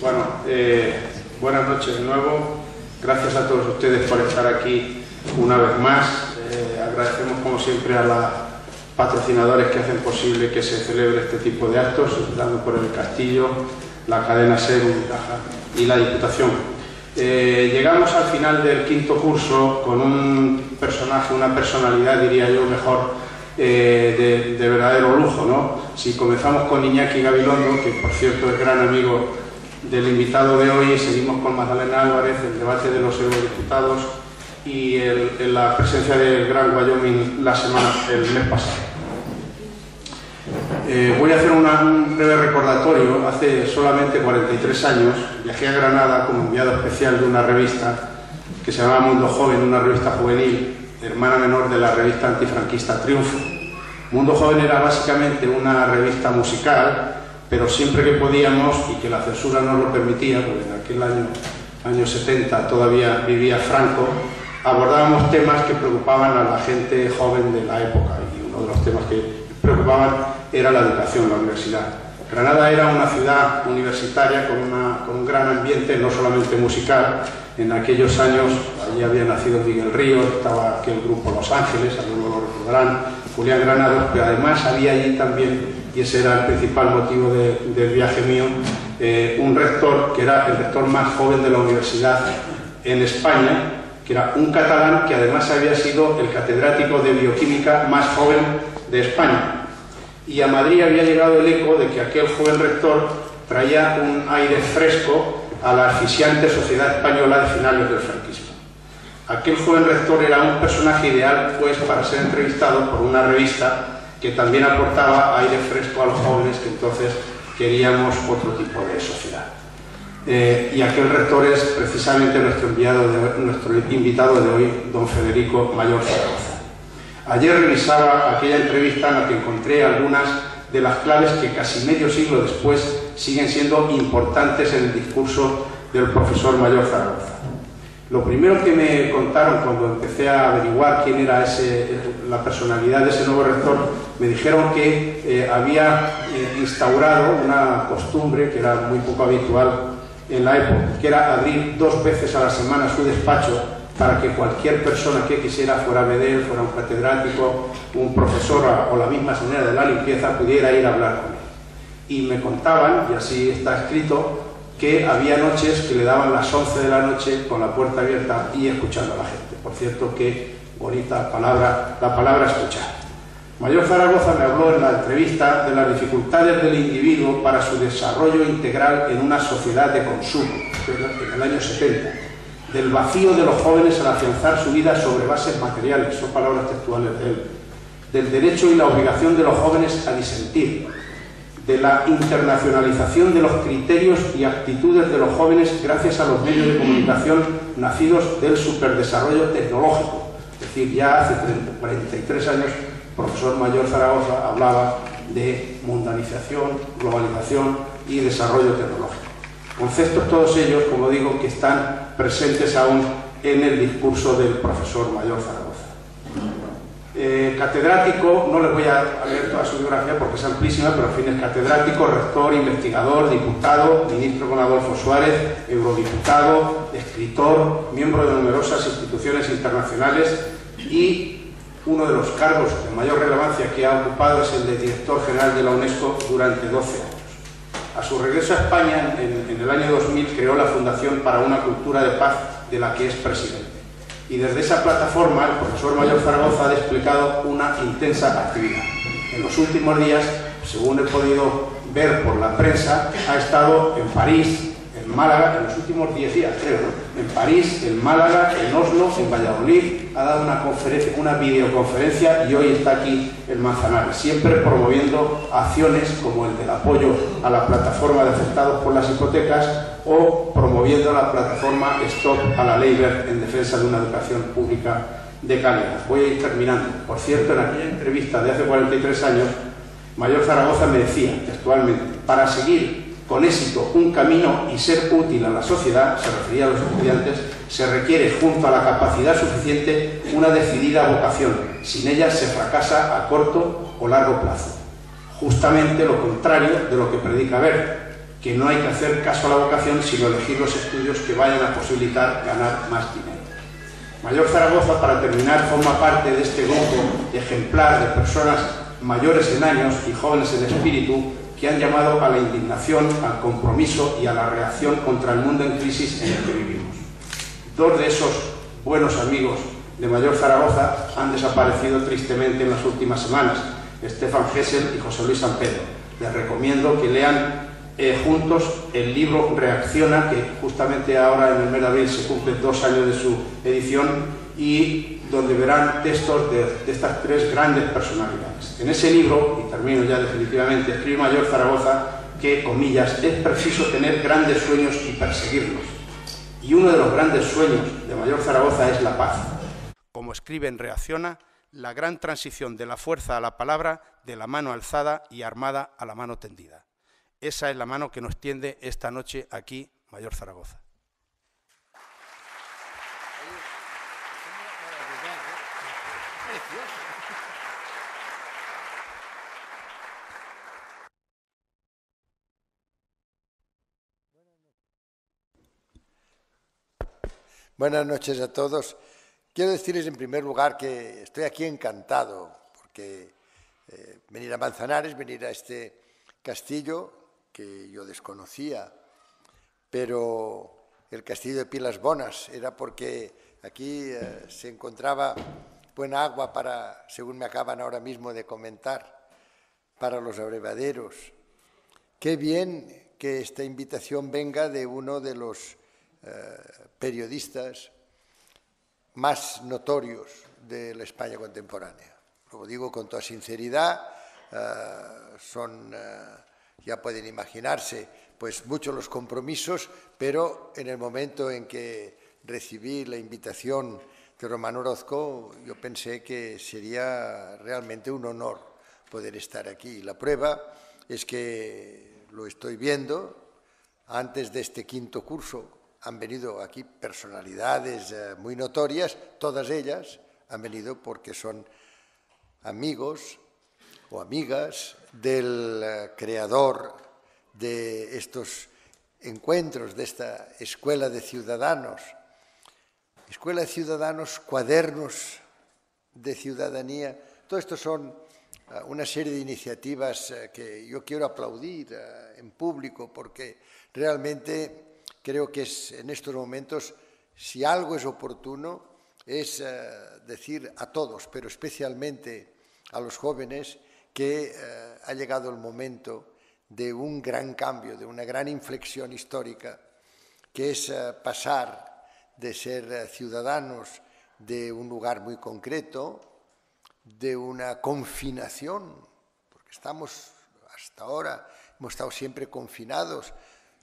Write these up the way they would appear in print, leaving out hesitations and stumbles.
Bueno, buenas noches de nuevo. Gracias a todos ustedes por estar aquí una vez más. Agradecemos como siempre a los patrocinadores que hacen posible que se celebre este tipo de actos, dando por el Castillo, la cadena SER, Unicaja y la Diputación. Llegamos al final del quinto curso con un personaje, una personalidad, diría yo mejor, de verdadero lujo, ¿no? Si comenzamos con Iñaki Gabilondo, que por cierto es gran amigo del invitado de hoy, seguimos con Magdalena Álvarez, el debate de los eurodiputados y la presencia del Gran Wyoming el mes pasado. Voy a hacer un breve recordatorio. Hace solamente 43 años viajé a Granada como enviado especial de una revista que se llamaba Mundo Joven, una revista juvenil, hermana menor de la revista antifranquista Triunfo. Mundo Joven era básicamente una revista musical, pero siempre que podíamos, y que la censura no lo permitía, porque en aquel año 70 todavía vivía Franco, abordábamos temas que preocupaban a la gente joven de la época, y uno de los temas que preocupaban era la educación, la universidad. Granada era una ciudad universitaria con un gran ambiente, no solamente musical. En aquellos años allí había nacido Miguel Ríos, estaba aquel grupo Los Ángeles, algunos lo recordarán, Julián Granados, pero además había allí también, y ese era el principal motivo del viaje mío, un rector que era el rector más joven de la universidad en España, que era un catalán que además había sido el catedrático de bioquímica más joven de España. Y a Madrid había llegado el eco de que aquel joven rector traía un aire fresco a la asfixiante sociedad española de finales del franquismo. Aquel joven rector era un personaje ideal, pues, para ser entrevistado por una revista que también aportaba aire fresco a los jóvenes que entonces queríamos otro tipo de sociedad. Y aquel rector es precisamente nuestro invitado de hoy, don Federico Mayor Zaragoza. Ayer revisaba aquella entrevista en la que encontré algunas de las claves que casi medio siglo después siguen siendo importantes en el discurso del profesor Mayor Zaragoza. Lo primero que me contaron cuando empecé a averiguar quién era la personalidad de ese nuevo rector, me dijeron que había instaurado una costumbre que era muy poco habitual en la época, que era abrir 2 veces a la semana su despacho para que cualquier persona que quisiera, fuera bedel, fuera un catedrático, un profesor o la misma señora de la limpieza, pudiera ir a hablar con él. Y me contaban, y así está escrito, que había noches que le daban las 11 de la noche con la puerta abierta y escuchando a la gente. Por cierto, qué bonita palabra, la palabra escuchar. Mayor Zaragoza me habló en la entrevista de las dificultades del individuo para su desarrollo integral en una sociedad de consumo, en el año 70, del vacío de los jóvenes al afianzar su vida sobre bases materiales, son palabras textuales de él, del derecho y la obligación de los jóvenes a disentir, de la internacionalización de los criterios y actitudes de los jóvenes gracias a los medios de comunicación nacidos del superdesarrollo tecnológico. Es decir, ya hace 43 años, el profesor Mayor Zaragoza hablaba de mundanización, globalización y desarrollo tecnológico. Conceptos todos ellos, como digo, que están presentes aún en el discurso del profesor Mayor Zaragoza. Catedrático, no les voy a leer toda su biografía porque es amplísima, pero al fin es catedrático, rector, investigador, diputado, ministro con Adolfo Suárez, eurodiputado, escritor, miembro de numerosas instituciones internacionales y uno de los cargos de mayor relevancia que ha ocupado es el de director general de la UNESCO durante 12 años. A su regreso a España, en el año 2000, creó la Fundación para una Cultura de Paz, de la que es presidente. Y desde esa plataforma, el profesor Mayor Zaragoza ha desplegado una intensa actividad. En los últimos días, según he podido ver por la prensa, ha estado en París, en Málaga, en los últimos 10 días, creo, ¿no? En París, en Málaga, en Oslo, en Valladolid, ha dado una videoconferencia y hoy está aquí en Manzanares, siempre promoviendo acciones como el del apoyo a la plataforma de afectados por las hipotecas o promoviendo la plataforma Stop a la Ley Wert en defensa de una educación pública de calidad. Voy a ir terminando. Por cierto, en aquella entrevista de hace 43 años, Mayor Zaragoza me decía textualmente: para seguir con éxito un camino y ser útil a la sociedad, se refería a los estudiantes, se requiere, junto a la capacidad suficiente, una decidida vocación. Sin ella se fracasa a corto o largo plazo. Justamente lo contrario de lo que predica Wert. que no hay que hacer caso a la vocación, sino elegir los estudios que vayan a posibilitar ganar más dinero. Mayor Zaragoza, para terminar, forma parte de este grupo ejemplar de personas mayores en años y jóvenes en espíritu que han llamado a la indignación, al compromiso y a la reacción contra el mundo en crisis en el que vivimos. Dos de esos buenos amigos de Mayor Zaragoza han desaparecido tristemente en las últimas semanas, Stefan Hessel y José Luis San Pedro. Les recomiendo que lean juntos el libro Reacciona, que justamente ahora en el mes de abril se cumplen 2 años de su edición, y donde verán textos de estas 3 grandes personalidades. En ese libro, y termino ya definitivamente, escribe Mayor Zaragoza que, comillas, es preciso tener grandes sueños y perseguirlos. Y uno de los grandes sueños de Mayor Zaragoza es la paz. Como escribe en Reacciona, la gran transición de la fuerza a la palabra, de la mano alzada y armada a la mano tendida. Esa es la mano que nos tiende esta noche aquí, Mayor Zaragoza. Buenas noches a todos. Quiero decirles en primer lugar que estoy aquí encantado, porque venir a Manzanares, venir a este castillo que yo desconocía, pero el castillo de Pilas Bonas era porque aquí se encontraba buena agua para, según me acaban ahora mismo de comentar, para los abrevaderos. Qué bien que esta invitación venga de uno de los periodistas más notorios de la España contemporánea. Lo digo con toda sinceridad, ya pueden imaginarse, pues muchos los compromisos, pero en el momento en que recibí la invitación de Román Orozco, yo pensé que sería realmente un honor poder estar aquí. La prueba es que lo estoy viendo. Antes de este 5º curso han venido aquí personalidades muy notorias, todas ellas han venido porque son amigos o amigas del creador de estos encuentros, de esta Escuela de Ciudadanos. Escuela de Ciudadanos, cuadernos de ciudadanía, todo esto son una serie de iniciativas que yo quiero aplaudir en público, porque realmente creo que en estos momentos, si algo es oportuno, es decir a todos, pero especialmente a los jóvenes, que ha llegado el momento de un gran cambio, de una gran inflexión histórica, que es pasar de ser ciudadanos de un lugar muy concreto, de una confinación, porque estamos hasta ahora, hemos estado siempre confinados,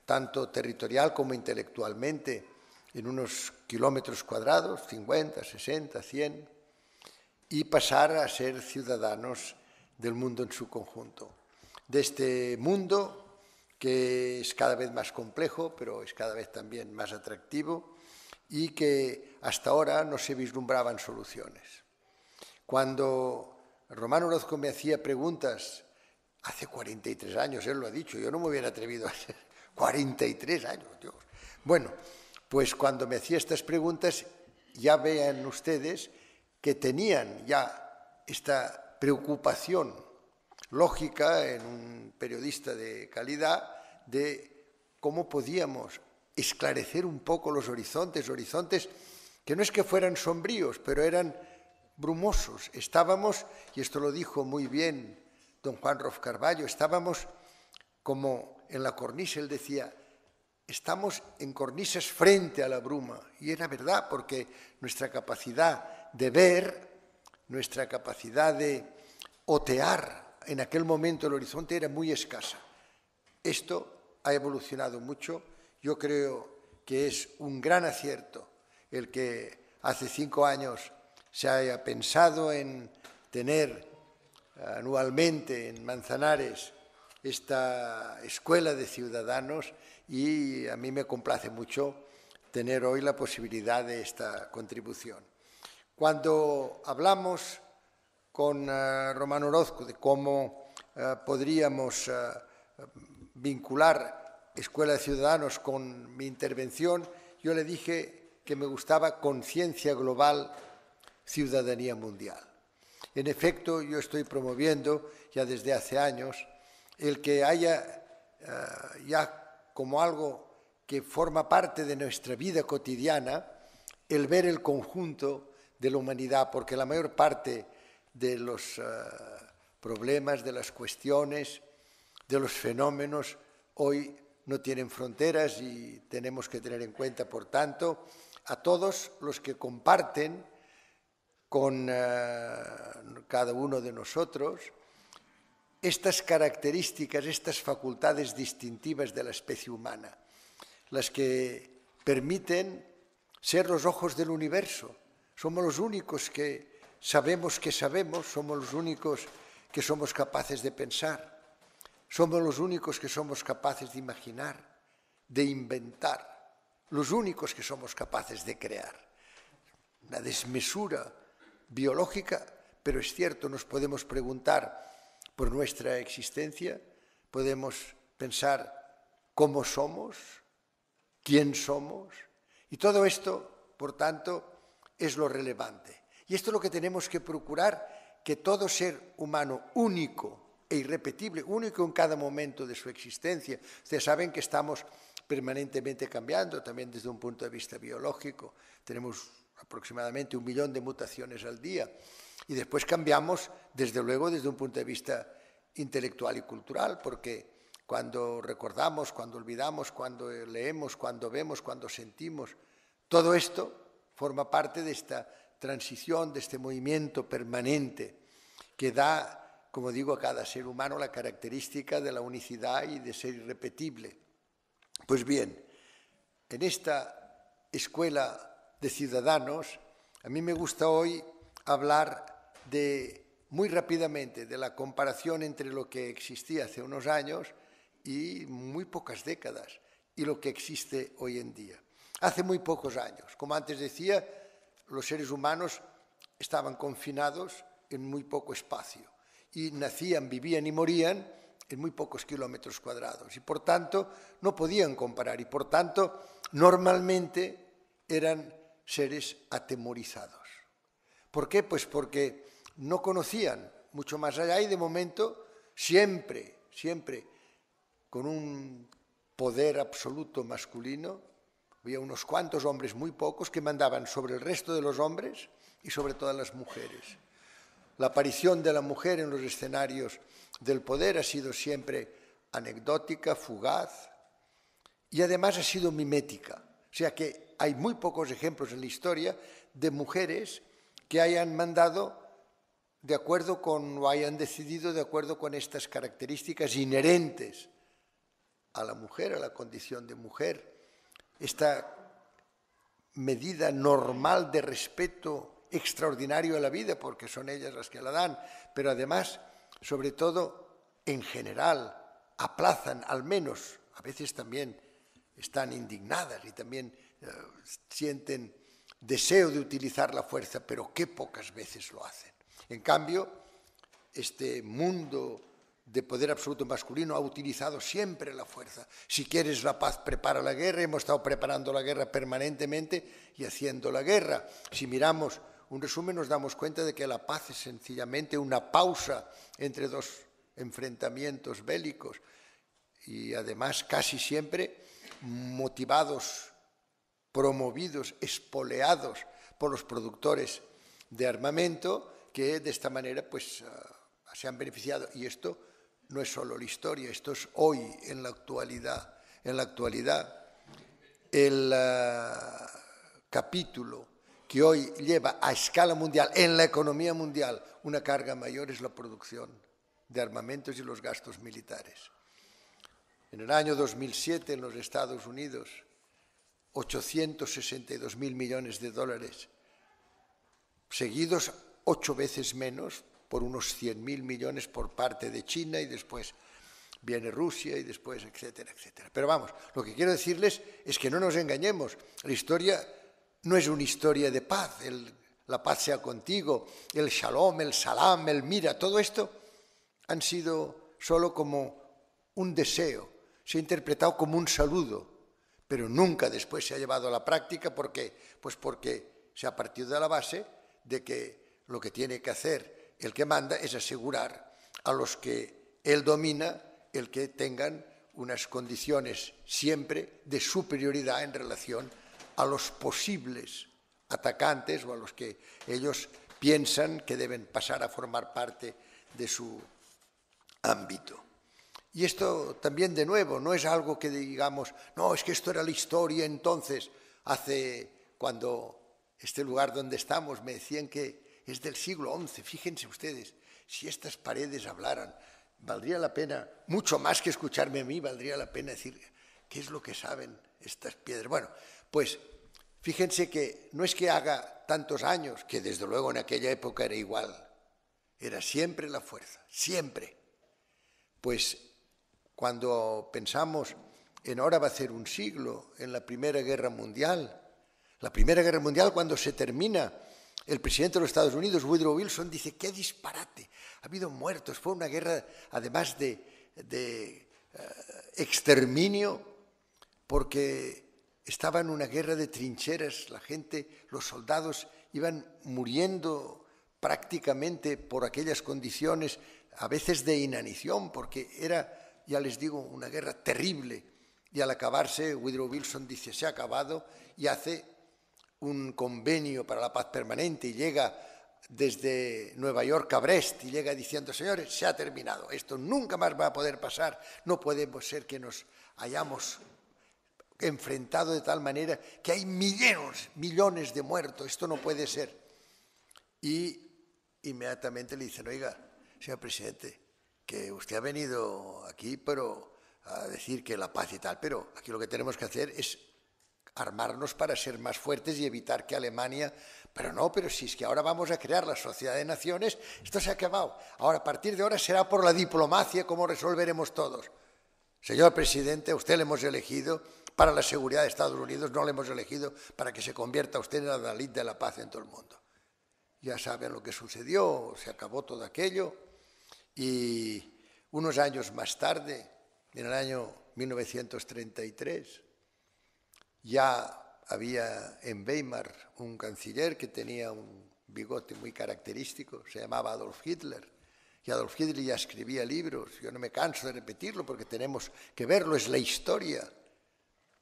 tanto territorial como intelectualmente, en unos kilómetros cuadrados, 50, 60, 100, y pasar a ser ciudadanos del mundo en su conjunto. De este mundo que es cada vez más complejo, pero es cada vez también más atractivo, y que hasta ahora no se vislumbraban soluciones. Cuando Román Orozco me hacía preguntas, hace 43 años, él lo ha dicho, yo no me hubiera atrevido a hacer 43 años, Dios. Bueno, pues cuando me hacía estas preguntas, ya vean ustedes que tenían ya esta preocupación lógica en un periodista de calidad de cómo podíamos esclarecer un poco los horizontes que no es que fueran sombríos, pero eran brumosos. Estábamos, y esto lo dijo muy bien don Juan Rof Carballo, estábamos como en la cornisa, él decía, estamos en cornisas frente a la bruma. Y era verdad, porque nuestra capacidad de ver, nuestra capacidad de otear en aquel momento el horizonte era muy escasa. Esto ha evolucionado mucho. Yo creo que es un gran acierto el que hace 5 años se haya pensado en tener anualmente en Manzanares esta Escuela de Ciudadanos, y a mí me complace mucho tener hoy la posibilidad de esta contribución. Cuando hablamos con Román Orozco de cómo podríamos vincular Escuela de Ciudadanos con mi intervención, yo le dije que me gustaba conciencia global, ciudadanía mundial. En efecto, yo estoy promoviendo ya desde hace años el que haya ya como algo que forma parte de nuestra vida cotidiana, el ver el conjunto de la humanidad, porque la mayor parte de los problemas, de las cuestiones, de los fenómenos, hoy no tienen fronteras y tenemos que tener en cuenta, por tanto, a todos los que comparten con cada uno de nosotros estas características, estas facultades distintivas de la especie humana, las que permiten ser los ojos del universo. Somos los únicos que sabemos, somos los únicos que somos capaces de pensar, somos los únicos que somos capaces de imaginar, de inventar, los únicos que somos capaces de crear. Una desmesura biológica, pero es cierto, nos podemos preguntar por nuestra existencia, podemos pensar cómo somos, quién somos, y todo esto, por tanto, es lo relevante. Y esto es lo que tenemos que procurar, que todo ser humano único e irrepetible, único en cada momento de su existencia. Ustedes saben que estamos permanentemente cambiando, también desde un punto de vista biológico. Tenemos aproximadamente 1 millón de mutaciones al día. Y después cambiamos, desde luego, desde un punto de vista intelectual y cultural, porque cuando recordamos, cuando olvidamos, cuando leemos, cuando vemos, cuando sentimos, todo esto forma parte de esta transición, de este movimiento permanente que da, como digo, a cada ser humano la característica de la unicidad y de ser irrepetible. Pues bien, en esta escuela de ciudadanos, a mí me gusta hoy hablar muy rápidamente de la comparación entre lo que existía hace unos años y muy pocas décadas y lo que existe hoy en día. Hace muy pocos años, como antes decía, los seres humanos estaban confinados en muy poco espacio y nacían, vivían y morían en muy pocos kilómetros cuadrados y por tanto no podían comparar y por tanto normalmente eran seres atemorizados. ¿Por qué? Pues porque no conocían mucho más allá y de momento siempre con un poder absoluto masculino. Había unos cuantos hombres, muy pocos, que mandaban sobre el resto de los hombres y sobre todas las mujeres. La aparición de la mujer en los escenarios del poder ha sido siempre anecdótica, fugaz y además ha sido mimética. O sea que hay muy pocos ejemplos en la historia de mujeres que hayan mandado de acuerdo con, o hayan decidido de acuerdo con estas características inherentes a la mujer, a la condición de mujer, esta medida normal de respeto extraordinario a la vida, porque son ellas las que la dan, pero además, sobre todo, en general, aplazan, al menos, a veces también están indignadas y también sienten deseo de utilizar la fuerza, pero qué pocas veces lo hacen. En cambio, este mundo de poder absoluto masculino ha utilizado siempre la fuerza. Si quieres la paz, prepara la guerra. Hemos estado preparando la guerra permanentemente y haciendo la guerra. Si miramos un resumen, nos damos cuenta de que la paz es sencillamente una pausa entre dos enfrentamientos bélicos y además casi siempre motivados, promovidos, espoleados por los productores de armamento que de esta manera pues se han beneficiado. Y esto no es solo la historia, esto es hoy, en la actualidad. En la actualidad, el capítulo que hoy lleva a escala mundial, en la economía mundial, una carga mayor es la producción de armamentos y los gastos militares. En el año 2007, en los Estados Unidos, 862.000 millones de dólares, seguidos 8 veces menos, por unos 100.000 millones por parte de China y después viene Rusia y después, etcétera, etcétera. Pero vamos, lo que quiero decirles es que no nos engañemos. La historia no es una historia de paz, la paz sea contigo, el shalom, el salam, el mira, todo esto han sido solo como un deseo, se ha interpretado como un saludo, pero nunca después se ha llevado a la práctica. ¿Por qué? Pues porque se ha partido de la base de que lo que tiene que hacer el que manda es asegurar a los que él domina el que tengan unas condiciones siempre de superioridad en relación a los posibles atacantes o a los que ellos piensan que deben pasar a formar parte de su ámbito. Y esto también, de nuevo, no es algo que digamos, no, es que esto era la historia entonces. Cuando este lugar donde estamos me decían que es del siglo XI, fíjense ustedes, si estas paredes hablaran, valdría la pena, mucho más que escucharme a mí, valdría la pena decir, ¿qué es lo que saben estas piedras? Bueno, pues fíjense que no es que haga tantos años, que desde luego en aquella época era igual, era siempre la fuerza, siempre. Pues cuando pensamos en ahora va a ser un siglo, en la Primera Guerra Mundial, cuando se termina, el presidente de los Estados Unidos, Woodrow Wilson, dice, ¡qué disparate! Ha habido muertos, fue una guerra además de exterminio, porque estaba en una guerra de trincheras, la gente, los soldados iban muriendo prácticamente por aquellas condiciones, a veces de inanición, porque era, ya les digo, una guerra terrible. Y al acabarse, Woodrow Wilson dice, se ha acabado, y hace un convenio para la paz permanente y llega desde Nueva York a Brest y llega diciendo, señores, se ha terminado, esto nunca más va a poder pasar, no podemos ser que nos hayamos enfrentado de tal manera que hay millones de muertos, esto no puede ser. Y inmediatamente le dicen, oiga, señor presidente, que usted ha venido aquí a decir que la paz y tal, pero aquí lo que tenemos que hacer es armarnos para ser más fuertes y evitar que Alemania... Pero si es que ahora vamos a crear la Sociedad de Naciones, esto se ha acabado. Ahora, a partir de ahora será por la diplomacia como resolveremos todos. Señor presidente, a usted le hemos elegido para la seguridad de Estados Unidos, no le hemos elegido para que se convierta usted en la adalid de la paz en todo el mundo. Ya saben lo que sucedió, se acabó todo aquello y unos años más tarde, en el año 1933, ya había en Weimar un canciller que tenía un bigote muy característico, se llamaba Adolf Hitler, y Adolf Hitler ya escribía libros, yo no me canso de repetirlo porque tenemos que verlo, es la historia,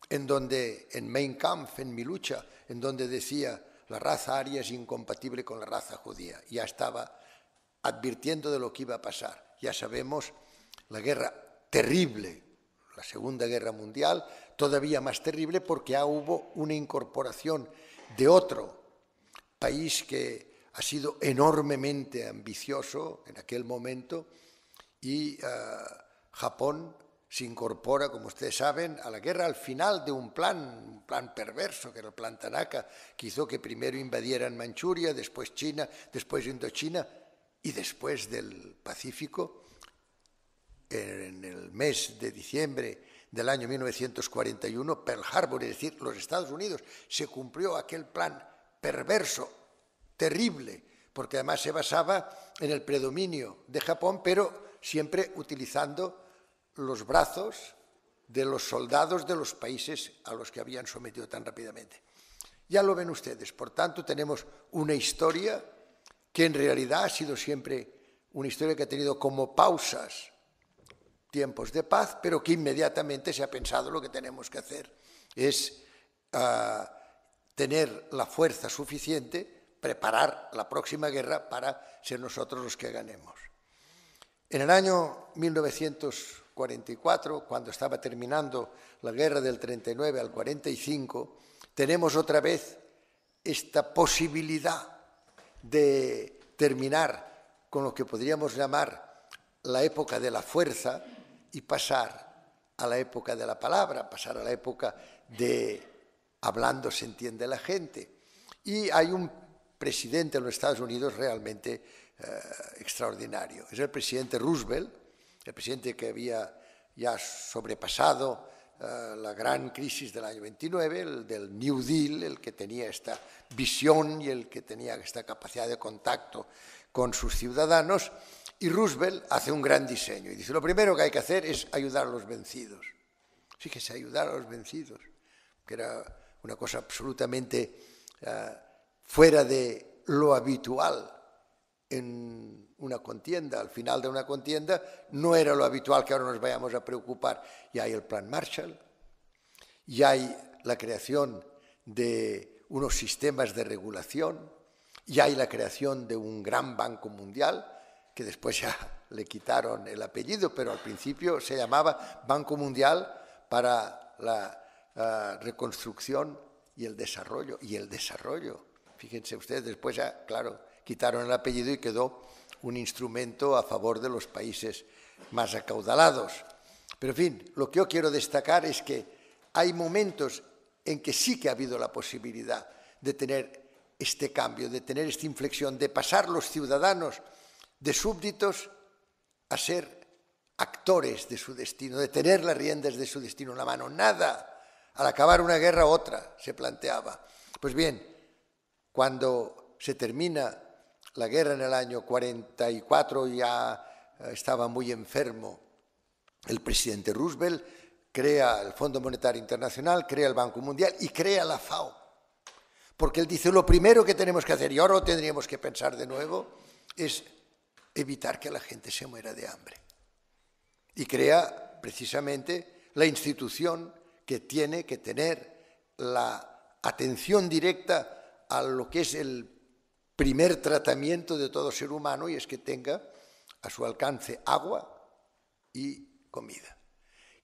en donde, en Mein Kampf, en Mi lucha, en donde decía, la raza aria es incompatible con la raza judía, ya estaba advirtiendo de lo que iba a pasar, ya sabemos, la guerra terrible, la Segunda Guerra Mundial, todavía más terrible porque ya hubo una incorporación de otro país que ha sido enormemente ambicioso en aquel momento y Japón se incorpora, como ustedes saben, a la guerra al final de un plan perverso, que era el plan Tanaka, que hizo que primero invadieran Manchuria, después China, después Indochina y después del Pacífico. En el mes de diciembre del año 1941, Pearl Harbor, es decir, los Estados Unidos, se cumplió aquel plan perverso, terrible, porque además se basaba en el predominio de Japón, pero siempre utilizando los brazos de los soldados de los países a los que habían sometido tan rápidamente. Ya lo ven ustedes, por tanto, tenemos una historia que en realidad ha sido siempre una historia que ha tenido como pausas tiempos de paz, pero que inmediatamente se ha pensado lo que tenemos que hacer es tener la fuerza suficiente, preparar la próxima guerra para ser nosotros los que ganemos. En el año 1944, cuando estaba terminando la guerra del 39 al 45, tenemos otra vez esta posibilidad de terminar con lo que podríamos llamar la época de la fuerza y pasar a la época de la palabra, pasar a la época de hablando se entiende la gente. Y hay un presidente de los Estados Unidos realmente extraordinario. Es el presidente Roosevelt, el presidente que había ya sobrepasado la gran crisis del año 29, el del New Deal, el que tenía esta visión y el que tenía esta capacidad de contacto con sus ciudadanos. Y Roosevelt hace un gran diseño y dice, lo primero que hay que hacer es ayudar a los vencidos. Fíjese, ayudar a los vencidos, que era una cosa absolutamente fuera de lo habitual en una contienda. Al final de una contienda no era lo habitual que ahora nos vayamos a preocupar. Ya hay el Plan Marshall, ya hay la creación de unos sistemas de regulación, ya hay la creación de un gran Banco Mundial, que después ya le quitaron el apellido, pero al principio se llamaba Banco Mundial para la reconstrucción y el desarrollo. Y el desarrollo, fíjense ustedes, después ya, claro, quitaron el apellido y quedó un instrumento a favor de los países más acaudalados. Pero, en fin, lo que yo quiero destacar es que hay momentos en que sí que ha habido la posibilidad de tener este cambio, de tener esta inflexión, de pasar los ciudadanos de súbditos a ser actores de su destino, de tener las riendas de su destino en la mano. Nada, al acabar una guerra otra se planteaba. Pues bien, cuando se termina la guerra en el año 44, ya estaba muy enfermo el presidente Roosevelt, crea el Fondo Monetario Internacional, crea el Banco Mundial y crea la FAO. Porque él dice, lo primero que tenemos que hacer, y ahora lo tendríamos que pensar de nuevo, es evitar que la gente se muera de hambre. Y crea precisamente la institución que tiene que tener la atención directa a lo que es el primer tratamiento de todo ser humano, y es que tenga a su alcance agua y comida.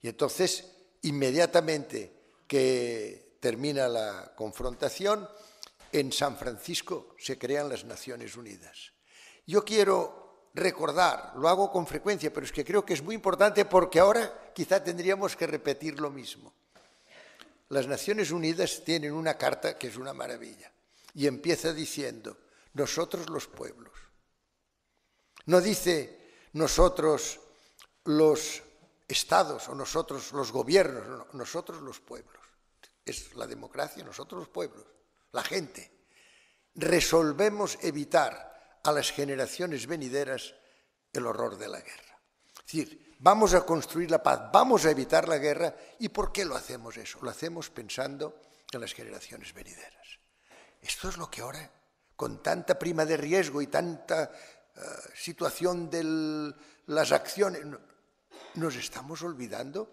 Y entonces, inmediatamente que termina la confrontación, en San Francisco se crean las Naciones Unidas. Yo quiero recordar, lo hago con frecuencia, pero es que creo que es muy importante porque ahora quizá tendríamos que repetir lo mismo. Las Naciones Unidas tienen una carta que es una maravilla y empieza diciendo, nosotros los pueblos. No dice nosotros los estados o nosotros los gobiernos, no, nosotros los pueblos. Es la democracia, nosotros los pueblos, la gente. Resolvemos evitar a las generaciones venideras el horror de la guerra. Es decir, vamos a construir la paz, vamos a evitar la guerra. ¿Y por qué lo hacemos eso? Lo hacemos pensando en las generaciones venideras. Esto es lo que ahora, con tanta prima de riesgo y tanta situación de las acciones, nos estamos olvidando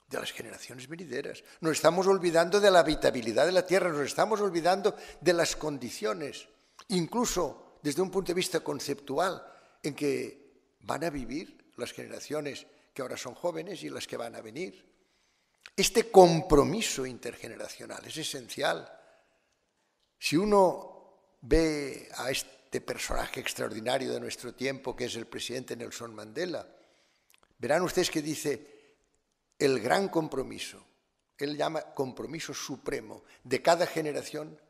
de las generaciones venideras, nos estamos olvidando de la habitabilidad de la tierra, nos estamos olvidando de las condiciones, incluso desde un punto de vista conceptual, en que van a vivir las generaciones que ahora son jóvenes y las que van a venir. Este compromiso intergeneracional es esencial. Si uno ve a este personaje extraordinario de nuestro tiempo, que es el presidente Nelson Mandela, verán ustedes que dice el gran compromiso, él llama compromiso supremo de cada generación,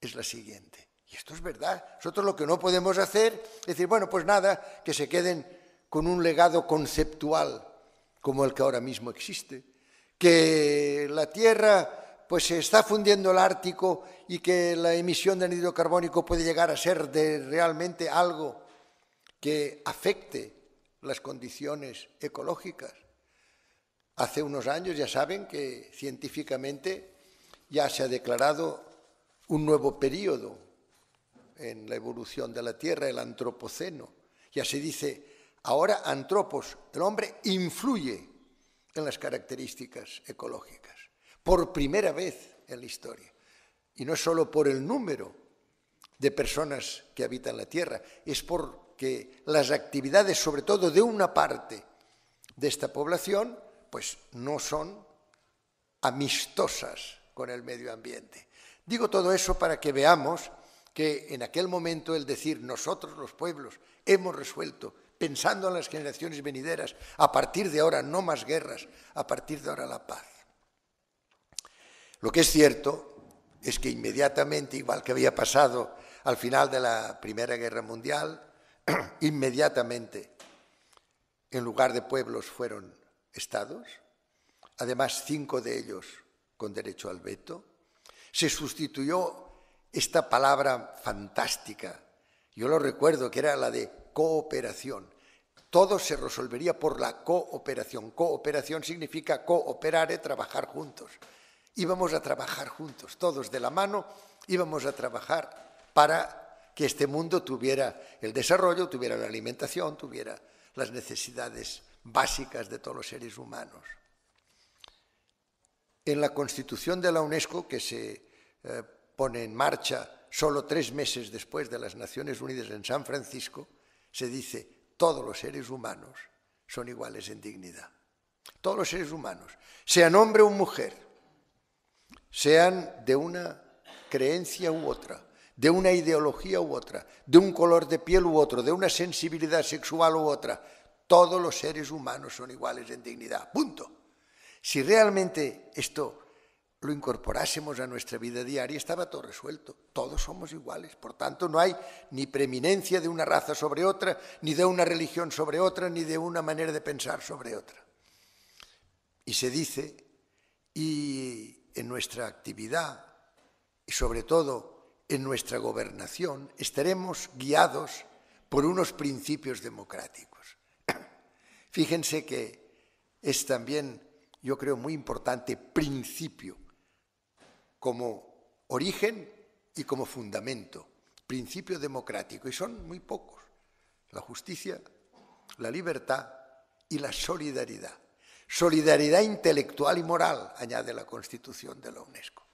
es la siguiente. Y esto es verdad. Nosotros lo que no podemos hacer es decir, bueno, pues nada, que se queden con un legado conceptual como el que ahora mismo existe, que la Tierra pues se está fundiendo el Ártico y que la emisión de anhídrido carbónico puede llegar a ser realmente algo que afecte las condiciones ecológicas. Hace unos años ya saben que científicamente ya se ha declarado un nuevo periodo en la evolución de la Tierra, el antropoceno. Ya se dice, ahora antropos, el hombre influye en las características ecológicas, por primera vez en la historia. Y no es solo por el número de personas que habitan la Tierra, es porque las actividades, sobre todo de una parte de esta población, pues no son amistosas con el medio ambiente. Digo todo eso para que veamos que en aquel momento el decir nosotros los pueblos hemos resuelto, pensando en las generaciones venideras, a partir de ahora no más guerras, a partir de ahora la paz. Lo que es cierto es que inmediatamente, igual que había pasado al final de la Primera Guerra Mundial, inmediatamente en lugar de pueblos fueron estados, además 5 de ellos con derecho al veto. Se sustituyó esta palabra fantástica, yo lo recuerdo, que era la de cooperación. todo se resolvería por la cooperación. Cooperación significa cooperare, trabajar juntos. Íbamos a trabajar juntos, todos de la mano, íbamos a trabajar para que este mundo tuviera el desarrollo, tuviera la alimentación, tuviera las necesidades básicas de todos los seres humanos. En la Constitución de la UNESCO, que se pone en marcha solo 3 meses después de las Naciones Unidas en San Francisco, se dice: todos los seres humanos son iguales en dignidad. Todos los seres humanos, sean hombre o mujer, sean de una creencia u otra, de una ideología u otra, de un color de piel u otro, de una sensibilidad sexual u otra, todos los seres humanos son iguales en dignidad. Punto. Si realmente esto lo incorporásemos a nuestra vida diaria, estaba todo resuelto. Todos somos iguales. Por tanto, no hay ni preeminencia de una raza sobre otra, ni de una religión sobre otra, ni de una manera de pensar sobre otra. Y se dice, y en nuestra actividad, y sobre todo en nuestra gobernación, estaremos guiados por unos principios democráticos. Fíjense que es también, yo creo, muy importante principio como origen y como fundamento, principio democrático, y son muy pocos: la justicia, la libertad y la solidaridad. Solidaridad intelectual y moral, añade la Constitución de la UNESCO.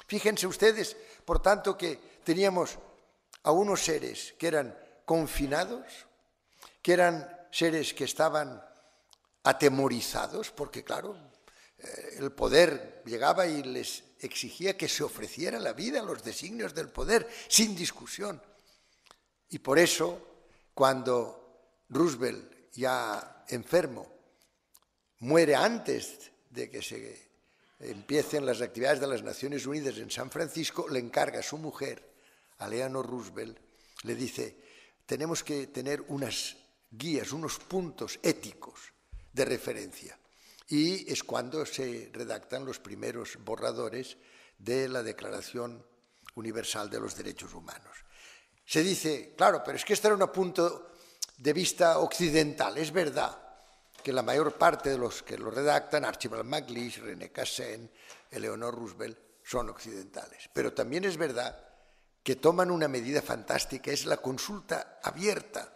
Fíjense ustedes, por tanto, que teníamos a unos seres que eran confinados, que eran seres que estaban atemorizados, porque claro, el poder llegaba y les exigía que se ofreciera la vida a los designios del poder, sin discusión. Y por eso, cuando Roosevelt, ya enfermo, muere antes de que se empiecen las actividades de las Naciones Unidas en San Francisco, le encarga a su mujer, a Eleanor Roosevelt, le dice: tenemos que tener unas guías, unos puntos éticos de referencia. Y es cuando se redactan los primeros borradores de la Declaración Universal de los Derechos Humanos. Se dice, claro, pero es que este era un punto de vista occidental. Es verdad que la mayor parte de los que lo redactan, Archibald MacLeish, René Cassin, Eleanor Roosevelt, son occidentales. Pero también es verdad que toman una medida fantástica, es la consulta abierta.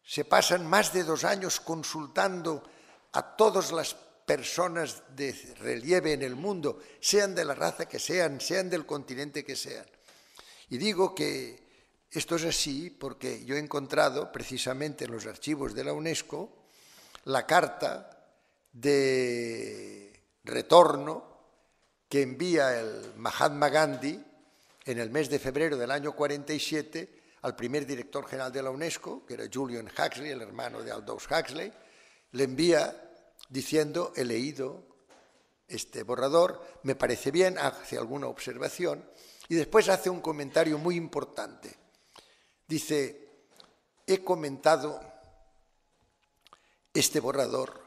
Se pasan más de 2 años consultando a todas las personas de relieve en el mundo, sean de la raza que sean del continente que sean. Y digo que esto es así porque yo he encontrado precisamente en los archivos de la UNESCO la carta de retorno que envía el Mahatma Gandhi en el mes de febrero del año 47 al primer director general de la UNESCO, que era Julian Huxley, el hermano de Aldous Huxley. Le envía diciendo: he leído este borrador, me parece bien, hace alguna observación, y después hace un comentario muy importante. Dice: he comentado este borrador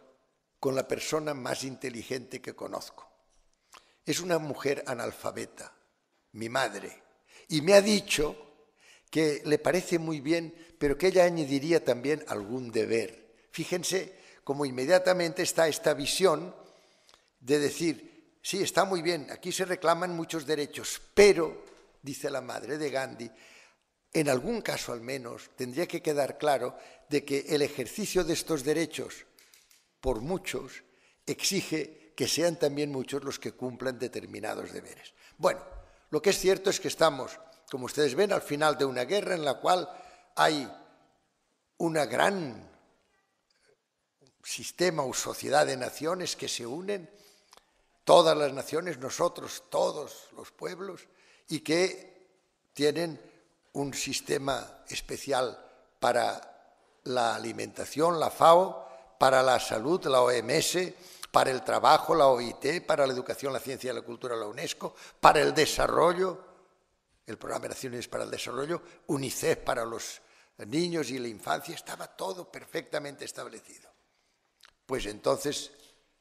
con la persona más inteligente que conozco. Es una mujer analfabeta, mi madre, y me ha dicho que le parece muy bien, pero que ella añadiría también algún deber. Fíjense cómo inmediatamente está esta visión de decir: sí, está muy bien, aquí se reclaman muchos derechos, pero, dice la madre de Gandhi, en algún caso al menos tendría que quedar claro de que el ejercicio de estos derechos por muchos exige que sean también muchos los que cumplan determinados deberes. Bueno, lo que es cierto es que estamos, como ustedes ven, al final de una guerra en la cual hay una gran sistema o sociedad de naciones que se unen, todas las naciones, nosotros, todos los pueblos, y que tienen un sistema especial para la alimentación, la FAO, para la salud, la OMS, para el trabajo, la OIT, para la educación, la ciencia y la cultura, la UNESCO, para el desarrollo, el Programa de Naciones para el Desarrollo, UNICEF para los niños y la infancia, estaba todo perfectamente establecido. Pues entonces,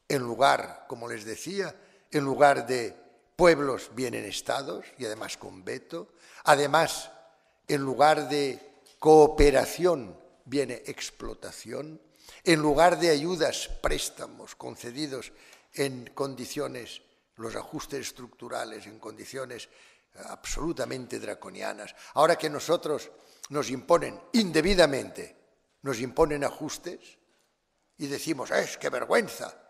en lugar, como les decía, en lugar de pueblos vienen estados, y además con veto, además, en lugar de cooperación, viene explotación. En lugar de ayudas, préstamos concedidos en condiciones, los ajustes estructurales en condiciones absolutamente draconianas. Ahora que nosotros nos imponen indebidamente, nos imponen ajustes y decimos, ¡qué vergüenza!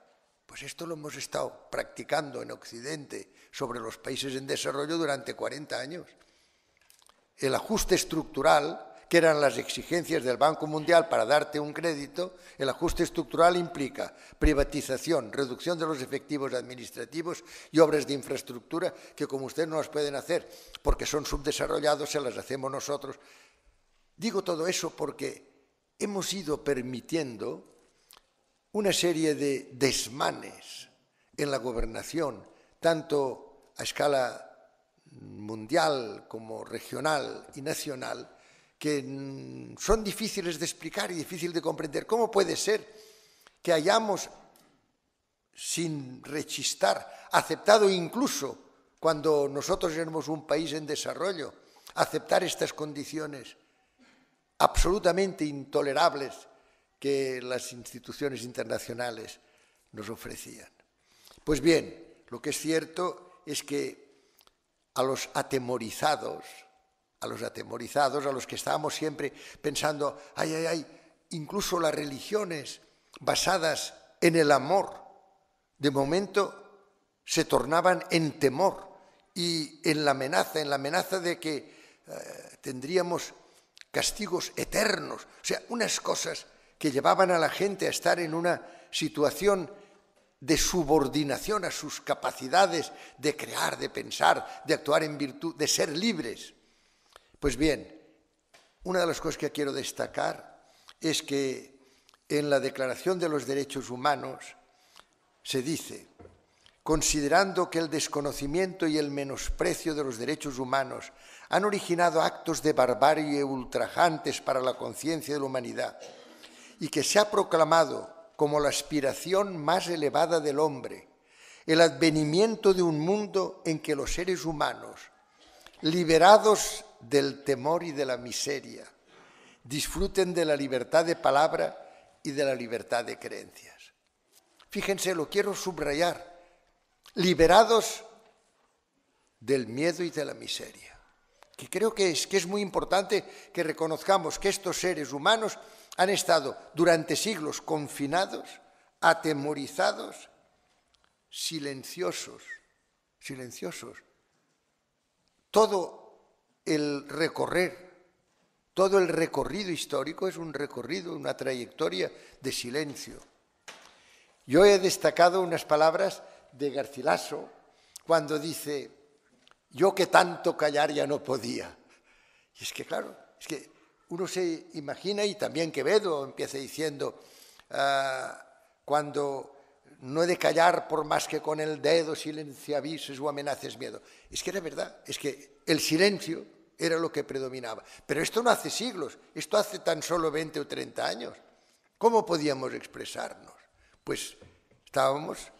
Pues esto lo hemos estado practicando en Occidente sobre los países en desarrollo durante 40 años. El ajuste estructural, que eran las exigencias del Banco Mundial para darte un crédito, el ajuste estructural implica privatización, reducción de los efectivos administrativos y obras de infraestructura que, como ustedes no las pueden hacer porque son subdesarrollados, se las hacemos nosotros. Digo todo eso porque hemos ido permitiendo una serie de desmanes en la gobernación, tanto a escala mundial como regional y nacional, que son difíciles de explicar y difíciles de comprender. ¿Cómo puede ser que hayamos, sin rechistar, aceptado incluso cuando nosotros éramos un país en desarrollo, aceptar estas condiciones absolutamente intolerables que las instituciones internacionales nos ofrecían? Pues bien, lo que es cierto es que a los atemorizados, a los que estábamos siempre pensando, incluso las religiones basadas en el amor, de momento se tornaban en temor y en la amenaza de que tendríamos castigos eternos, o sea, unas cosas que llevaban a la gente a estar en una situación de subordinación a sus capacidades de crear, de pensar, de actuar en virtud, de ser libres. Pues bien, una de las cosas que quiero destacar es que en la Declaración de los Derechos Humanos se dice, considerando que el desconocimiento y el menosprecio de los derechos humanos han originado actos de barbarie ultrajantes para la conciencia de la humanidad y que se ha proclamado como la aspiración más elevada del hombre, el advenimiento de un mundo en que los seres humanos, liberados del temor y de la miseria, disfruten de la libertad de palabra y de la libertad de creencias. Fíjense, lo quiero subrayar, liberados del miedo y de la miseria, que creo que es muy importante que reconozcamos que estos seres humanos han estado durante siglos confinados, atemorizados, silenciosos. Todo el recorrido histórico es un recorrido, una trayectoria de silencio. Yo he destacado unas palabras de Garcilaso cuando dice, yo que tanto callar ya no podía. Y es que claro, es que uno se imagina, y también Quevedo empieza diciendo, cuando no he de callar por más que con el dedo silenciavises o amenaces miedo. Es que era verdad, es que el silencio era lo que predominaba. Pero esto no hace siglos, esto hace tan solo 20 o 30 años. ¿Cómo podíamos expresarnos? Pues estábamos,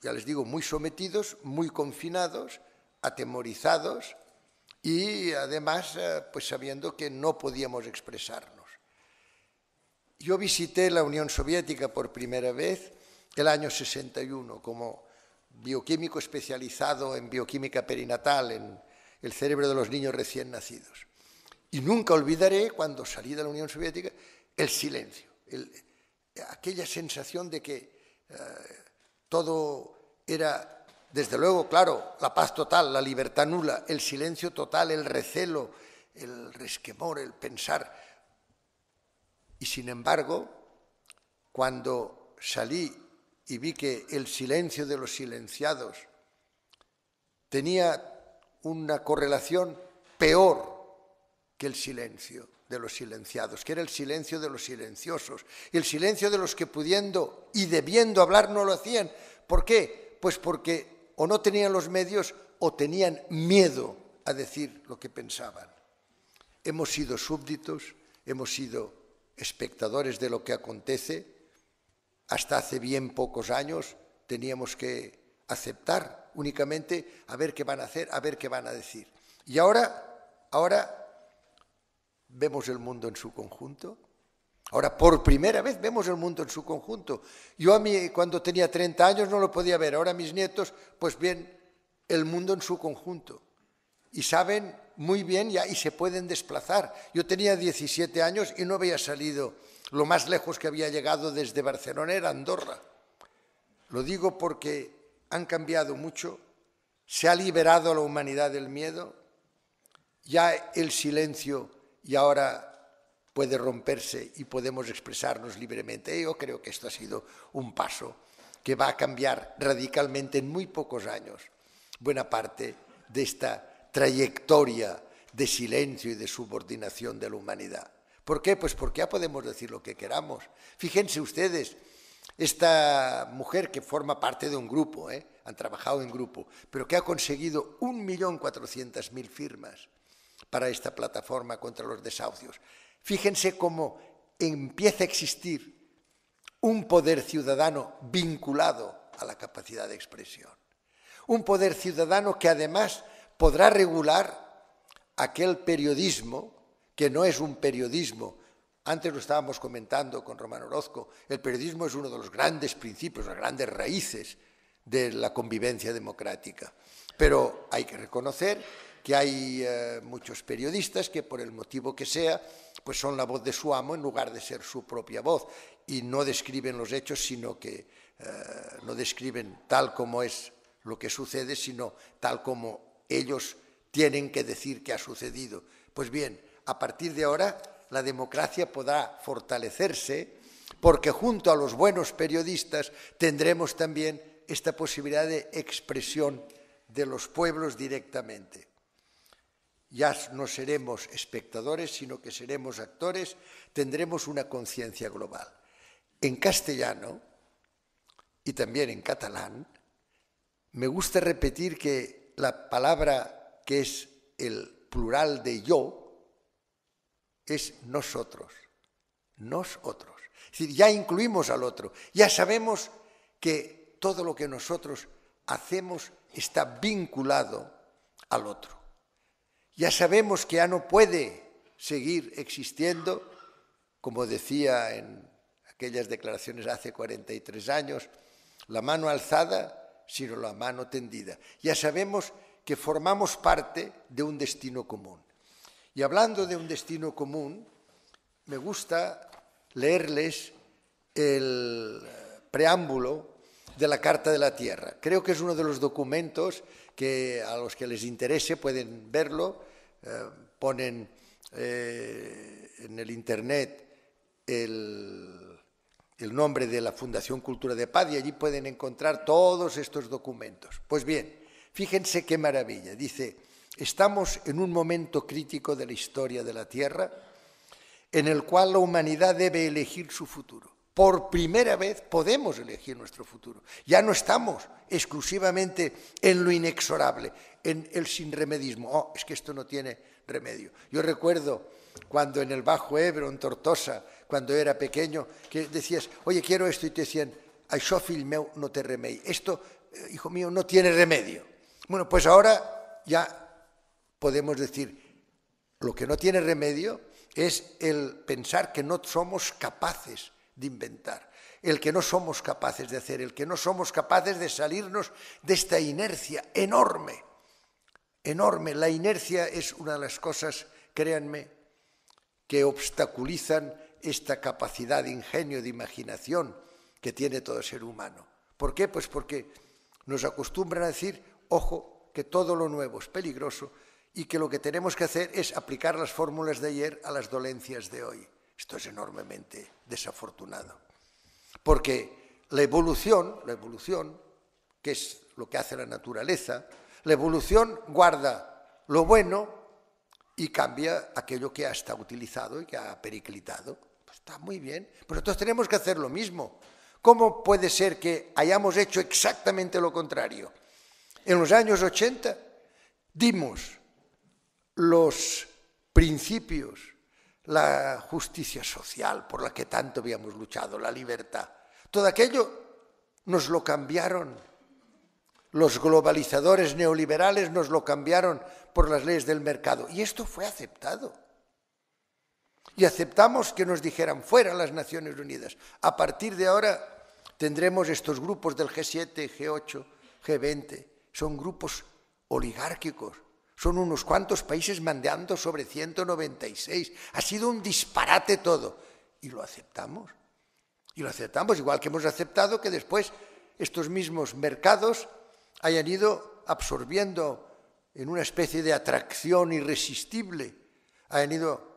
ya les digo, muy sometidos, muy confinados, atemorizados, y además pues sabiendo que no podíamos expresarnos. Yo visité la Unión Soviética por primera vez el año 61 como bioquímico especializado en bioquímica perinatal, en el cerebro de los niños recién nacidos. Y nunca olvidaré, cuando salí de la Unión Soviética, el silencio, aquella sensación de que todo era... Desde luego, claro, la paz total, la libertad nula, el silencio total, el recelo, el resquemor, el pensar. Y sin embargo, cuando salí y vi que el silencio de los silenciados tenía una correlación peor que el silencio de los silenciados, que era el silencio de los silenciosos, el silencio de los que pudiendo y debiendo hablar no lo hacían. ¿Por qué? Pues porque o no tenían los medios o tenían miedo a decir lo que pensaban. Hemos sido súbditos, hemos sido espectadores de lo que acontece. Hasta hace bien pocos años teníamos que aceptar únicamente a ver qué van a hacer, a ver qué van a decir. Y ahora vemos el mundo en su conjunto, Ahora, por primera vez vemos el mundo en su conjunto. Yo cuando tenía 30 años no lo podía ver. Ahora mis nietos, pues ven el mundo en su conjunto. Y saben muy bien ya y se pueden desplazar. Yo tenía 17 años y no había salido. Lo más lejos que había llegado desde Barcelona era Andorra. Lo digo porque han cambiado mucho. Se ha liberado a la humanidad del miedo. Ya el silencio y ahora puede romperse y podemos expresarnos libremente. Yo creo que esto ha sido un paso que va a cambiar radicalmente en muy pocos años buena parte de esta trayectoria de silencio y de subordinación de la humanidad. ¿Por qué? Pues porque ya podemos decir lo que queramos. Fíjense ustedes, esta mujer que forma parte de un grupo, han trabajado en grupo, pero que ha conseguido 1.400.000 firmas para esta plataforma contra los desahucios. Fíjense cómo empieza a existir un poder ciudadano vinculado a la capacidad de expresión. Un poder ciudadano que además podrá regular aquel periodismo que no es un periodismo. Antes lo estábamos comentando con Román Orozco. El periodismo es uno de los grandes principios, las grandes raíces de la convivencia democrática. Pero hay que reconocer que hay muchos periodistas que por el motivo que sea, pues son la voz de su amo en lugar de ser su propia voz y no describen los hechos, sino que no describen tal como es lo que sucede, sino tal como ellos tienen que decir que ha sucedido. Pues bien, a partir de ahora la democracia podrá fortalecerse porque junto a los buenos periodistas tendremos también esta posibilidad de expresión de los pueblos directamente. Ya no seremos espectadores, sino que seremos actores, tendremos una conciencia global. En castellano y también en catalán, me gusta repetir que la palabra que es el plural de yo es nosotros, nosotros. Es decir, ya incluimos al otro, ya sabemos que todo lo que nosotros hacemos está vinculado al otro. Ya sabemos que ya no puede seguir existiendo, como decía en aquellas declaraciones hace 43 años, la mano alzada, sino la mano tendida. Ya sabemos que formamos parte de un destino común. Y hablando de un destino común, me gusta leerles el preámbulo de la Carta de la Tierra. Creo que es uno de los documentos que a los que les interese pueden verlo, ponen en el internet el nombre de la Fundación Cultura de Paz y allí pueden encontrar todos estos documentos. Pues bien, fíjense qué maravilla. Dice, estamos en un momento crítico de la historia de la Tierra en el cual la humanidad debe elegir su futuro. Por primera vez podemos elegir nuestro futuro. Ya no estamos exclusivamente en lo inexorable, en el sinremedismo. Oh, es que esto no tiene remedio. Yo recuerdo cuando en el Bajo Ebro, en Tortosa, cuando era pequeño, que decías, oye, quiero esto, y te decían, això, fill meu, no té remei. Esto, hijo mío, no tiene remedio. Bueno, pues ahora ya podemos decir, lo que no tiene remedio es el pensar que no somos capaces de inventar, el que no somos capaces de hacer, el que no somos capaces de salirnos de esta inercia enorme, enorme. La inercia es una de las cosas, créanme, que obstaculizan esta capacidad de ingenio, de imaginación que tiene todo ser humano. ¿Por qué? Pues porque nos acostumbran a decir, ojo, que todo lo nuevo es peligroso y que lo que tenemos que hacer es aplicar las fórmulas de ayer a las dolencias de hoy. Esto es enormemente desafortunado, porque la evolución, que es lo que hace la naturaleza, la evolución guarda lo bueno y cambia aquello que ha estado utilizado y que ha periclitado. Pues está muy bien, pero nosotros tenemos que hacer lo mismo. ¿Cómo puede ser que hayamos hecho exactamente lo contrario? En los años 80 dimos los principios, la justicia social por la que tanto habíamos luchado, la libertad. Todo aquello nos lo cambiaron. Los globalizadores neoliberales nos lo cambiaron por las leyes del mercado. Y esto fue aceptado. Y aceptamos que nos dijeran fuera las Naciones Unidas. A partir de ahora tendremos estos grupos del G7, G8, G20. Son grupos oligárquicos. Son unos cuantos países mandando sobre 196. Ha sido un disparate todo. Y lo aceptamos. Y lo aceptamos, igual que hemos aceptado que después estos mismos mercados hayan ido absorbiendo en una especie de atracción irresistible, hayan ido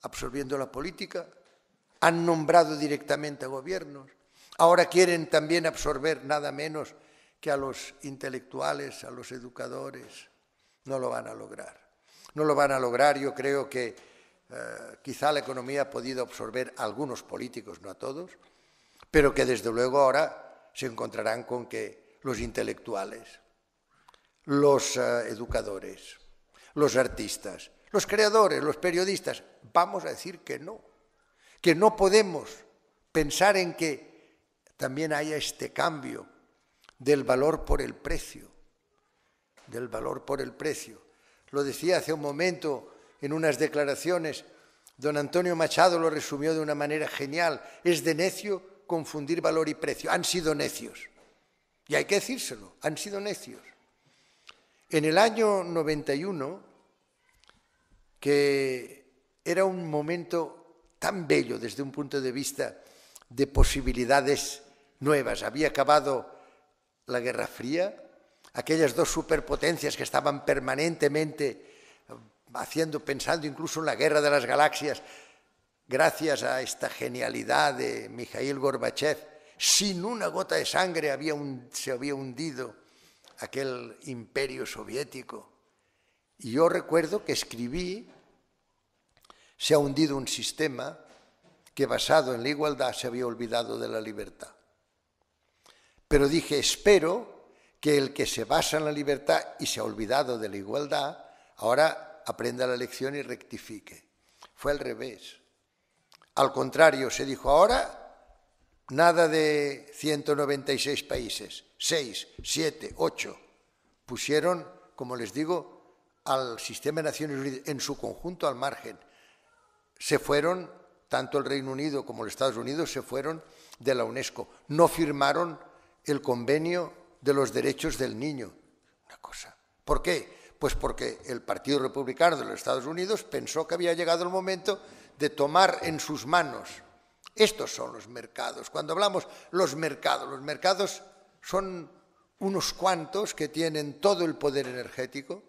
absorbiendo la política, han nombrado directamente a gobiernos, ahora quieren también absorber nada menos que a los intelectuales, a los educadores. No lo van a lograr. No lo van a lograr. Yo creo que quizá la economía ha podido absorber a algunos políticos, no a todos, pero que desde luego ahora se encontrarán con que los intelectuales, los educadores, los artistas, los creadores, los periodistas, vamos a decir que no podemos pensar en que también haya este cambio del valor por el precio, del valor por el precio. Lo decía hace un momento en unas declaraciones, don Antonio Machado lo resumió de una manera genial, es de necio confundir valor y precio. Han sido necios, y hay que decírselo, han sido necios. En el año 91, que era un momento tan bello desde un punto de vista de posibilidades nuevas, había acabado la Guerra Fría, aquellas dos superpotencias que estaban permanentemente pensando incluso en la guerra de las galaxias, gracias a esta genialidad de Mikhail Gorbachev, sin una gota de sangre se había hundido aquel imperio soviético. Y yo recuerdo que escribí, se ha hundido un sistema que basado en la igualdad se había olvidado de la libertad. Pero dije, espero que el que se basa en la libertad y se ha olvidado de la igualdad, ahora aprenda la lección y rectifique. Fue al revés. Al contrario, se dijo, ahora nada de 196 países, 6, 7, 8. Pusieron, como les digo, al sistema de Naciones Unidas en su conjunto al margen. Se fueron, tanto el Reino Unido como los Estados Unidos, se fueron de la UNESCO. No firmaron el convenio de los derechos del niño. Una cosa. ¿Por qué? Pues porque el Partido Republicano de los Estados Unidos pensó que había llegado el momento de tomar en sus manos. Estos son los mercados. Cuando hablamos los mercados son unos cuantos que tienen todo el poder energético.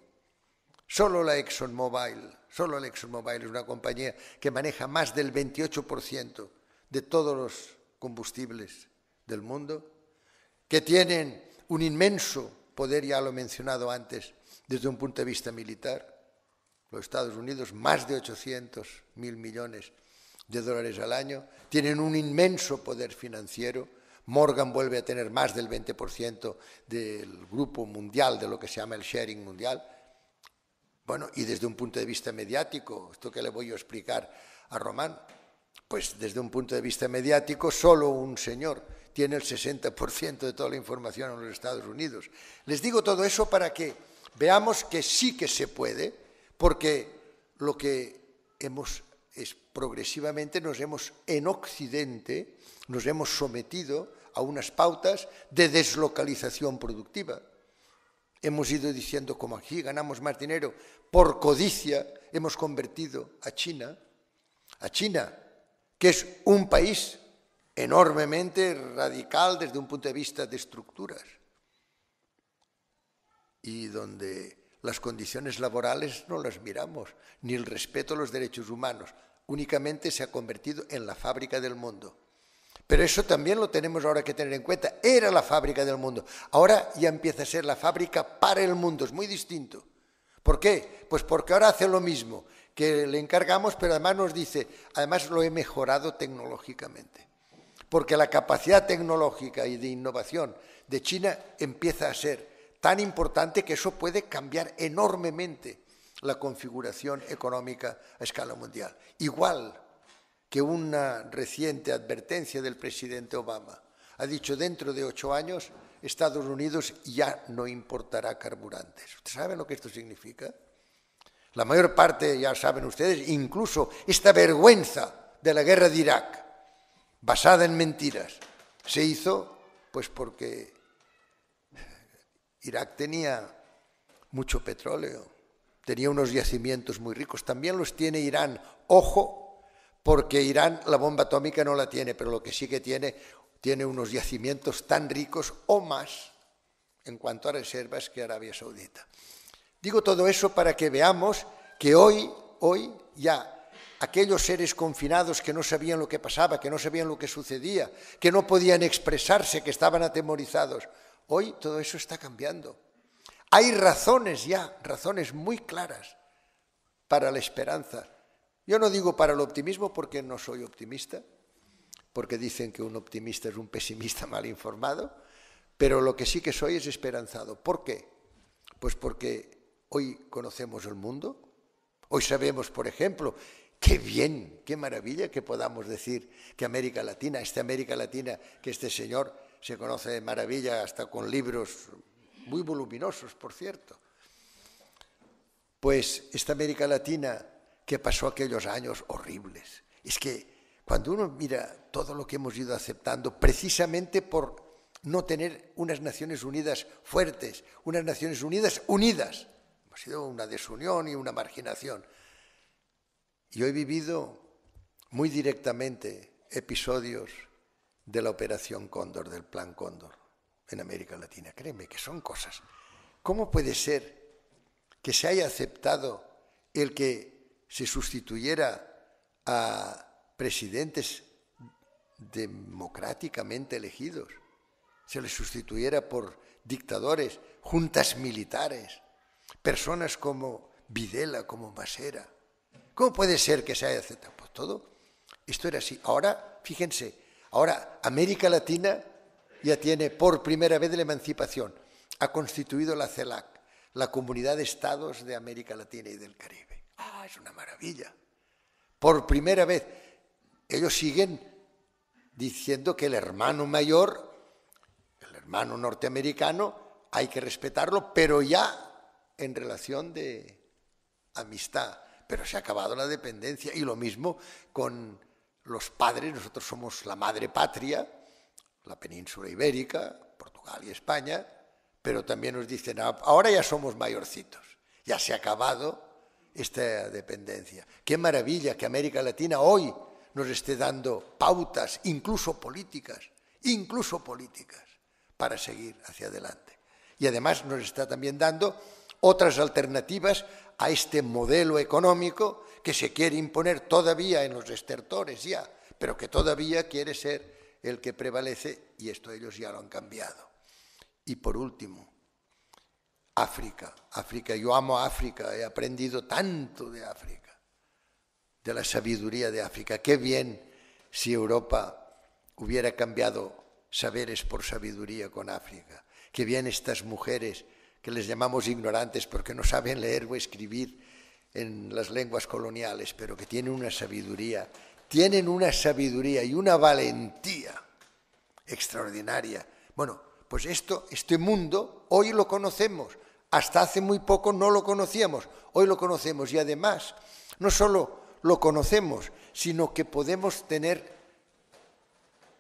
Solo la ExxonMobil es una compañía que maneja más del 28% de todos los combustibles del mundo, que tienen un inmenso poder, ya lo he mencionado antes, desde un punto de vista militar. Los Estados Unidos, más de 800.000 millones de dólares al año, tienen un inmenso poder financiero. Morgan vuelve a tener más del 20% del grupo mundial, de lo que se llama el sharing mundial. Bueno, y desde un punto de vista mediático, esto que le voy a explicar a Román, pues desde un punto de vista mediático, solo un señor tiene el 60% de toda la información en los Estados Unidos. Les digo todo eso para que veamos que sí que se puede, porque lo que hemos es progresivamente en Occidente nos hemos sometido a unas pautas de deslocalización productiva. Hemos ido diciendo, como aquí ganamos más dinero, por codicia hemos convertido a China, que es un país enormemente radical desde un punto de vista de estructuras y donde las condiciones laborales no las miramos, ni el respeto a los derechos humanos, únicamente se ha convertido en la fábrica del mundo. Pero eso también lo tenemos ahora que tener en cuenta. Era la fábrica del mundo. Ahora ya empieza a ser la fábrica para el mundo. Es muy distinto. ¿Por qué? Pues porque ahora hace lo mismo, que le encargamos, pero además nos dice, además lo he mejorado tecnológicamente. Porque la capacidad tecnológica y de innovación de China empieza a ser tan importante que eso puede cambiar enormemente la configuración económica a escala mundial. Igual que una reciente advertencia del presidente Obama. Ha dicho, dentro de 8 años, Estados Unidos ya no importará carburantes. ¿Usted sabe lo que esto significa? La mayor parte, ya saben ustedes, incluso esta vergüenza de la guerra de Irak, basada en mentiras, se hizo pues porque Irak tenía mucho petróleo, tenía unos yacimientos muy ricos, también los tiene Irán. Ojo, porque Irán la bomba atómica no la tiene, pero lo que sí que tiene unos yacimientos tan ricos o más en cuanto a reservas que Arabia Saudita. Digo todo eso para que veamos que hoy ya aquellos seres confinados que no sabían lo que pasaba, que no sabían lo que sucedía, que no podían expresarse, que estaban atemorizados, hoy todo eso está cambiando. Hay razones ya, razones muy claras para la esperanza. Yo no digo para el optimismo porque no soy optimista, porque dicen que un optimista es un pesimista mal informado, pero lo que sí que soy es esperanzado. ¿Por qué? Pues porque hoy conocemos el mundo, hoy sabemos, por ejemplo, qué bien, qué maravilla que podamos decir que América Latina, que este señor se conoce de maravilla hasta con libros muy voluminosos, por cierto. Pues esta América Latina que pasó aquellos años horribles. Es que cuando uno mira todo lo que hemos ido aceptando, precisamente por no tener unas Naciones Unidas fuertes, unas Naciones Unidas unidas, ha sido una desunión y una marginación. Yo he vivido muy directamente episodios de la Operación Cóndor, del Plan Cóndor en América Latina. Créeme que son cosas. ¿Cómo puede ser que se haya aceptado el que se sustituyera a presidentes democráticamente elegidos, se les sustituyera por dictadores, juntas militares, personas como Videla, como Masera? ¿Cómo puede ser que se haya aceptado? Pues todo esto era así. Ahora, fíjense, ahora América Latina ya tiene por primera vez la emancipación. Ha constituido la CELAC, la Comunidad de Estados de América Latina y del Caribe. ¡Ah, es una maravilla! Por primera vez. Ellos siguen diciendo que el hermano mayor, el hermano norteamericano, hay que respetarlo, pero ya en relación de amistad. Pero se ha acabado la dependencia. Y lo mismo con los padres. Nosotros somos la madre patria, la península ibérica, Portugal y España, pero también nos dicen, ahora ya somos mayorcitos, ya se ha acabado esta dependencia. Qué maravilla que América Latina hoy nos esté dando pautas, incluso políticas, para seguir hacia adelante. Y además nos está también dando otras alternativas a este modelo económico que se quiere imponer todavía en los estertores ya, pero que todavía quiere ser el que prevalece, y esto ellos ya lo han cambiado. Y por último, África. Yo amo África, he aprendido tanto de África, de la sabiduría de África. Qué bien si Europa hubiera cambiado saberes por sabiduría con África. Qué bien estas mujeres que les llamamos ignorantes porque no saben leer o escribir en las lenguas coloniales, pero que tienen una sabiduría y una valentía extraordinaria. Bueno, pues este mundo hoy lo conocemos, hasta hace muy poco no lo conocíamos, hoy lo conocemos y además no solo lo conocemos, sino que podemos tener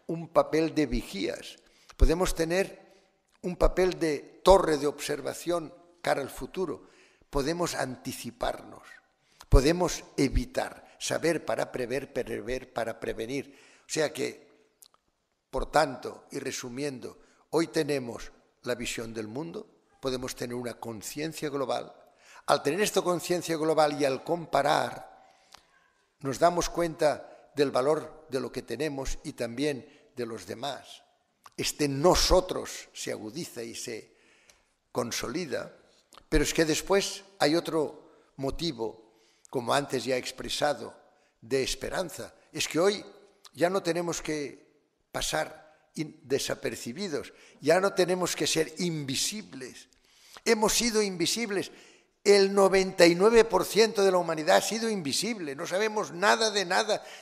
un papel de vigías, podemos tener un papel de torre de observación cara al futuro, podemos anticiparnos, podemos evitar, saber para prever para prevenir. O sea que, por tanto, y resumiendo, hoy tenemos la visión del mundo, podemos tener una conciencia global. Al tener esta conciencia global y al comparar, nos damos cuenta del valor de lo que tenemos y también de los demás. Este nosotros se agudiza y se consolida, pero es que después hay otro motivo, como antes ya he expresado, de esperanza. Es que hoy ya no tenemos que pasar desapercibidos, ya no tenemos que ser invisibles. Hemos sido invisibles. El 99% de la humanidad ha sido invisible. No sabemos nada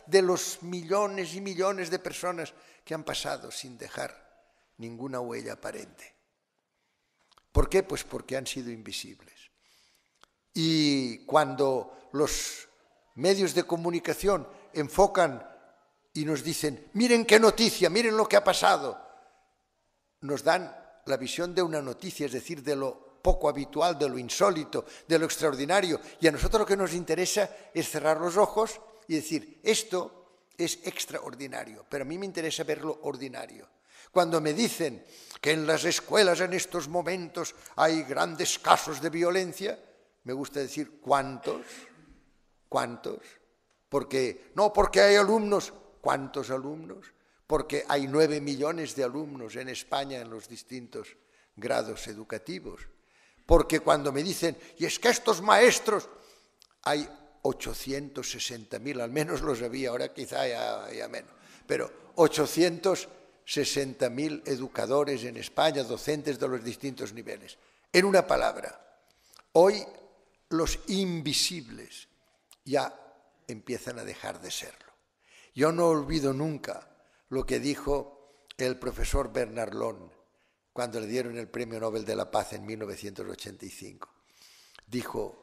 de los millones y millones de personas que han pasado sin dejar ninguna huella aparente. ¿Por qué? Pues porque han sido invisibles. Y cuando los medios de comunicación enfocan y nos dicen, miren qué noticia, miren lo que ha pasado, nos dan la visión de una noticia, es decir, de lo poco habitual, de lo insólito, de lo extraordinario. Y a nosotros lo que nos interesa es cerrar los ojos y decir, esto es extraordinario, pero a mí me interesa ver lo ordinario. Cuando me dicen que en las escuelas en estos momentos hay grandes casos de violencia, me gusta decir, ¿cuántos? ¿Cuántos? Porque hay alumnos. ¿Cuántos alumnos? Porque hay 9 millones de alumnos en España en los distintos grados educativos. Porque cuando me dicen, y es que estos maestros, hay 860.000, al menos los había, ahora quizá ya menos, pero 860.000 educadores en España, docentes de los distintos niveles. En una palabra, hoy los invisibles ya empiezan a dejar de serlo. Yo no olvido nunca lo que dijo el profesor Bernard Long cuando le dieron el Premio Nobel de la Paz en 1985. Dijo,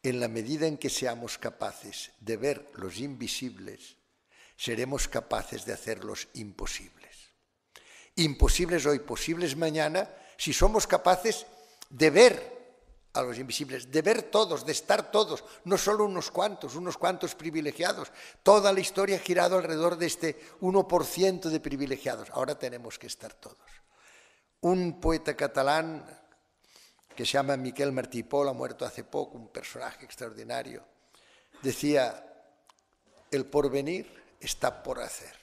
en la medida en que seamos capaces de ver los invisibles, seremos capaces de hacer los imposibles. Imposibles hoy, posibles mañana, si somos capaces de ver a los invisibles, de ver todos, de estar todos, no solo unos cuantos privilegiados. Toda la historia ha girado alrededor de este 1% de privilegiados. Ahora tenemos que estar todos. Un poeta catalán que se llama Miquel Martí i Pol, ha muerto hace poco, un personaje extraordinario, decía, el porvenir está por hacer.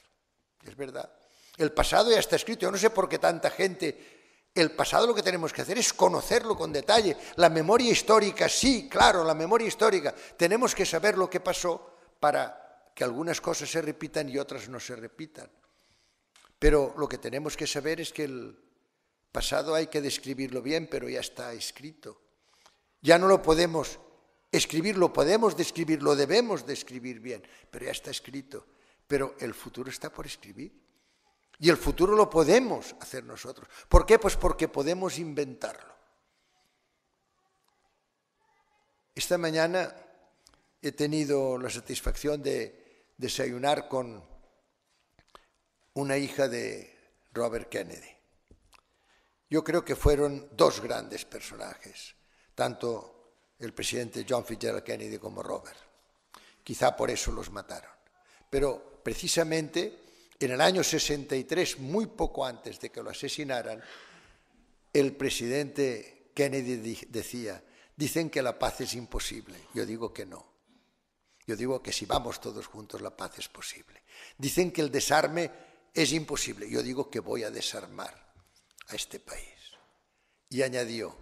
Es verdad. El pasado ya está escrito. Yo no sé por qué tanta gente... El pasado lo que tenemos que hacer es conocerlo con detalle. La memoria histórica, sí, claro, la memoria histórica. Tenemos que saber lo que pasó para que algunas cosas se repitan y otras no se repitan. Pero lo que tenemos que saber es que el pasado hay que describirlo bien, pero ya está escrito. Ya no lo podemos escribir, lo podemos describir, lo debemos describir bien, pero ya está escrito. Pero el futuro está por escribir. Y el futuro lo podemos hacer nosotros. ¿Por qué? Pues porque podemos inventarlo. Esta mañana he tenido la satisfacción de desayunar con una hija de Robert Kennedy. Yo creo que fueron dos grandes personajes, tanto el presidente John Fitzgerald Kennedy como Robert. Quizá por eso los mataron. Pero precisamente... En el año 63, muy poco antes de que lo asesinaran, el presidente Kennedy decía, dicen que la paz es imposible. Yo digo que no. Yo digo que si vamos todos juntos la paz es posible. Dicen que el desarme es imposible. Yo digo que voy a desarmar a este país. Y añadió,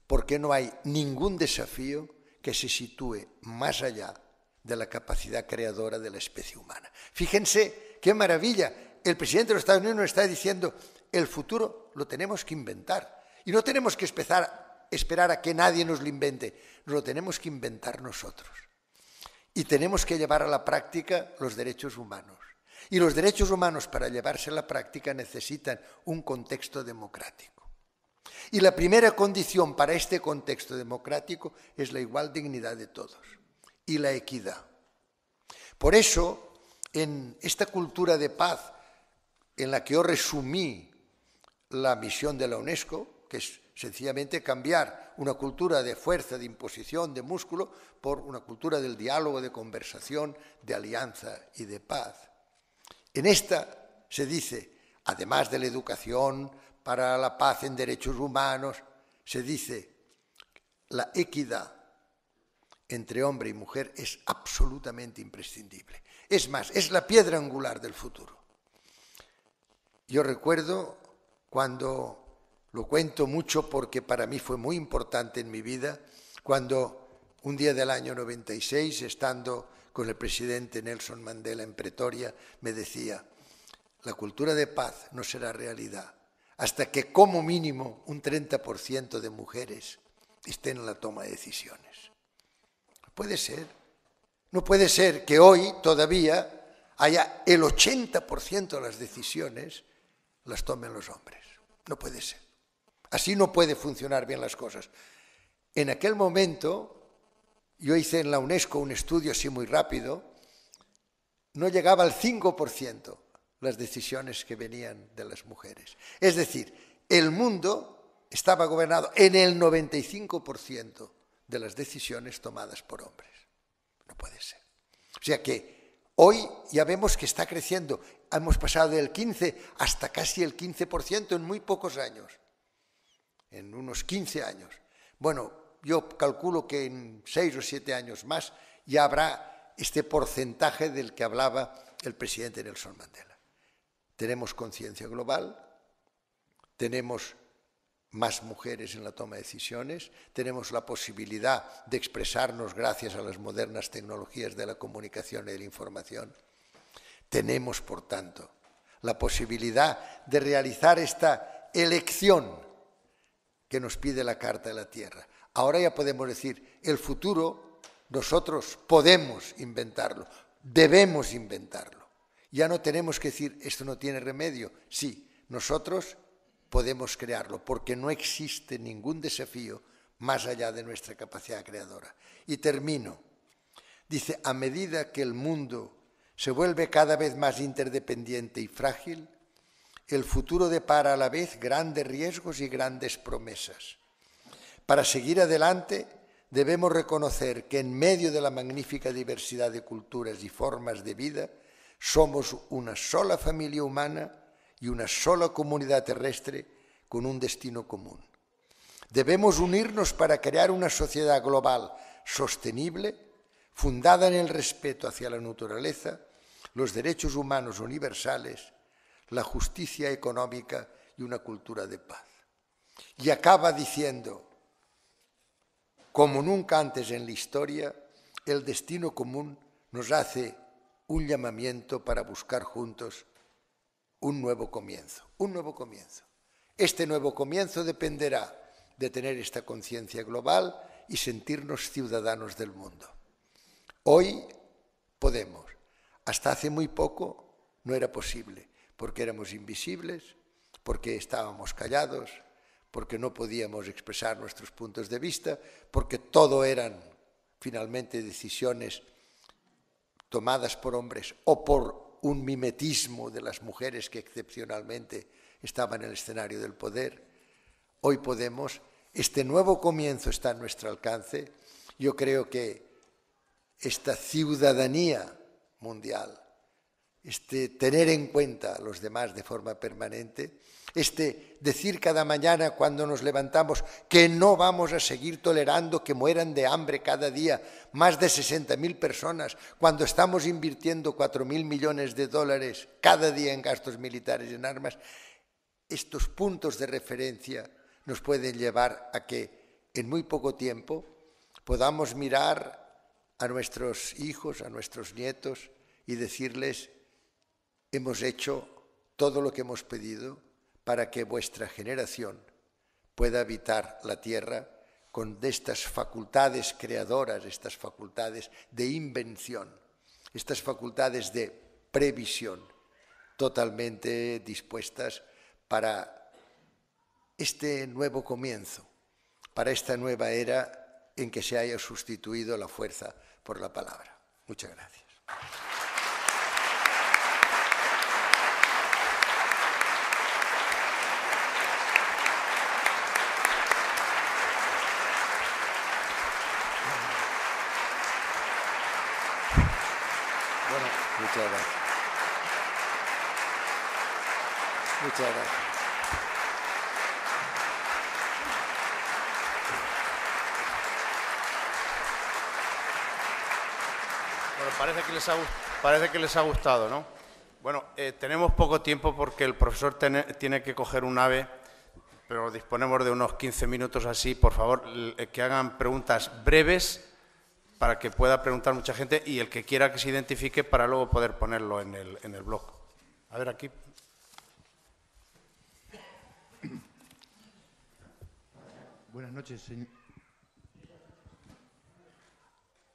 porque no hay ningún desafío que se sitúe más allá de la capacidad creadora de la especie humana. Fíjense qué maravilla. El presidente de los Estados Unidos nos está diciendo, el futuro lo tenemos que inventar. Y no tenemos que esperar a que nadie nos lo invente, nos lo tenemos que inventar nosotros. Y tenemos que llevar a la práctica los derechos humanos. Y los derechos humanos, para llevarse a la práctica, necesitan un contexto democrático. Y la primera condición para este contexto democrático es la igual dignidad de todos y la equidad. Por eso, en esta cultura de paz en la que yo resumí la misión de la UNESCO, que es sencillamente cambiar una cultura de fuerza, de imposición, de músculo, por una cultura del diálogo, de conversación, de alianza y de paz. En esta se dice, además de la educación para la paz en derechos humanos, se dice la equidad entre hombre y mujer es absolutamente imprescindible. Es más, es la piedra angular del futuro. Yo recuerdo cuando, lo cuento mucho porque para mí fue muy importante en mi vida, cuando un día del año 96, estando con el presidente Nelson Mandela en Pretoria, me decía, la cultura de paz no será realidad hasta que como mínimo un 30% de mujeres estén en la toma de decisiones. Puede ser. No puede ser que hoy todavía haya el 80% de las decisiones las tomen los hombres. No puede ser. Así no puede funcionar bien las cosas. En aquel momento yo hice en la UNESCO un estudio así muy rápido, no llegaba al 5% las decisiones que venían de las mujeres. Es decir, el mundo estaba gobernado en el 95% de las decisiones tomadas por hombres. No puede ser. O sea que hoy ya vemos que está creciendo. Hemos pasado del 15 hasta casi el 15% en muy pocos años, en unos 15 años. Bueno, yo calculo que en 6 o 7 años más ya habrá este porcentaje del que hablaba el presidente Nelson Mandela. Tenemos conciencia global, tenemos más mujeres en la toma de decisiones, tenemos la posibilidad de expresarnos gracias a las modernas tecnologías de la comunicación y de la información. Tenemos, por tanto, la posibilidad de realizar esta elección que nos pide la Carta de la Tierra. Ahora ya podemos decir, el futuro nosotros podemos inventarlo, debemos inventarlo. Ya no tenemos que decir, esto no tiene remedio. Sí, nosotros podemos crearlo, porque no existe ningún desafío más allá de nuestra capacidad creadora. Y termino. Dice, a medida que el mundo se vuelve cada vez más interdependiente y frágil, el futuro depara a la vez grandes riesgos y grandes promesas. Para seguir adelante, debemos reconocer que en medio de la magnífica diversidad de culturas y formas de vida, somos una sola familia humana y una sola comunidad terrestre con un destino común. Debemos unirnos para crear una sociedad global sostenible, fundada en el respeto hacia la naturaleza, los derechos humanos universales, la justicia económica y una cultura de paz. Y acaba diciendo, como nunca antes en la historia, el destino común nos hace un llamamiento para buscar juntos un nuevo comienzo, un nuevo comienzo. Este nuevo comienzo dependerá de tener esta conciencia global y sentirnos ciudadanos del mundo. Hoy podemos. Hasta hace muy poco no era posible, porque éramos invisibles, porque estábamos callados, porque no podíamos expresar nuestros puntos de vista, porque todo eran finalmente decisiones tomadas por hombres o por un mimetismo de las mujeres que excepcionalmente estaban en el escenario del poder. Hoy podemos, este nuevo comienzo está a nuestro alcance. Yo creo que esta ciudadanía mundial, este tener en cuenta a los demás de forma permanente, este decir cada mañana cuando nos levantamos que no vamos a seguir tolerando que mueran de hambre cada día más de 60.000 personas, cuando estamos invirtiendo 4.000 millones de dólares cada día en gastos militares y en armas, estos puntos de referencia nos pueden llevar a que en muy poco tiempo podamos mirar a nuestros hijos, a nuestros nietos y decirles, hemos hecho todo lo que hemos pedido para que vuestra generación pueda habitar la tierra con estas facultades creadoras, estas facultades de invención, estas facultades de previsión, totalmente dispuestas para este nuevo comienzo, para esta nueva era en que se haya sustituido la fuerza por la palabra. Muchas gracias. Bueno, muchas gracias. Muchas gracias. Bueno, parece que les ha gustado, ¿no? Bueno, tenemos poco tiempo porque el profesor tiene que coger un AVE, pero disponemos de unos 15 minutos así. Por favor, que hagan preguntas breves para que pueda preguntar mucha gente y el que quiera que se identifique para luego poder ponerlo en el blog. A ver, aquí. Buenas noches, señor.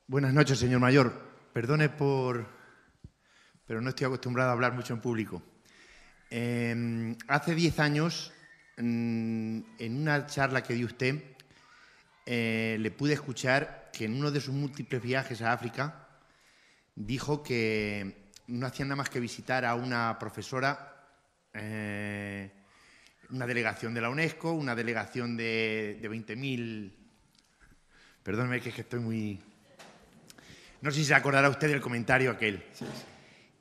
Buenas noches, señor mayor. Perdone pero no estoy acostumbrado a hablar mucho en público. Hace 10 años, en una charla que dio usted, le pude escuchar que en uno de sus múltiples viajes a África dijo que no hacían nada más que visitar a una profesora, una delegación de la UNESCO, una delegación de 20.000... Perdóneme, que es que estoy muy... No sé si se acordará usted del comentario aquel. Sí, sí.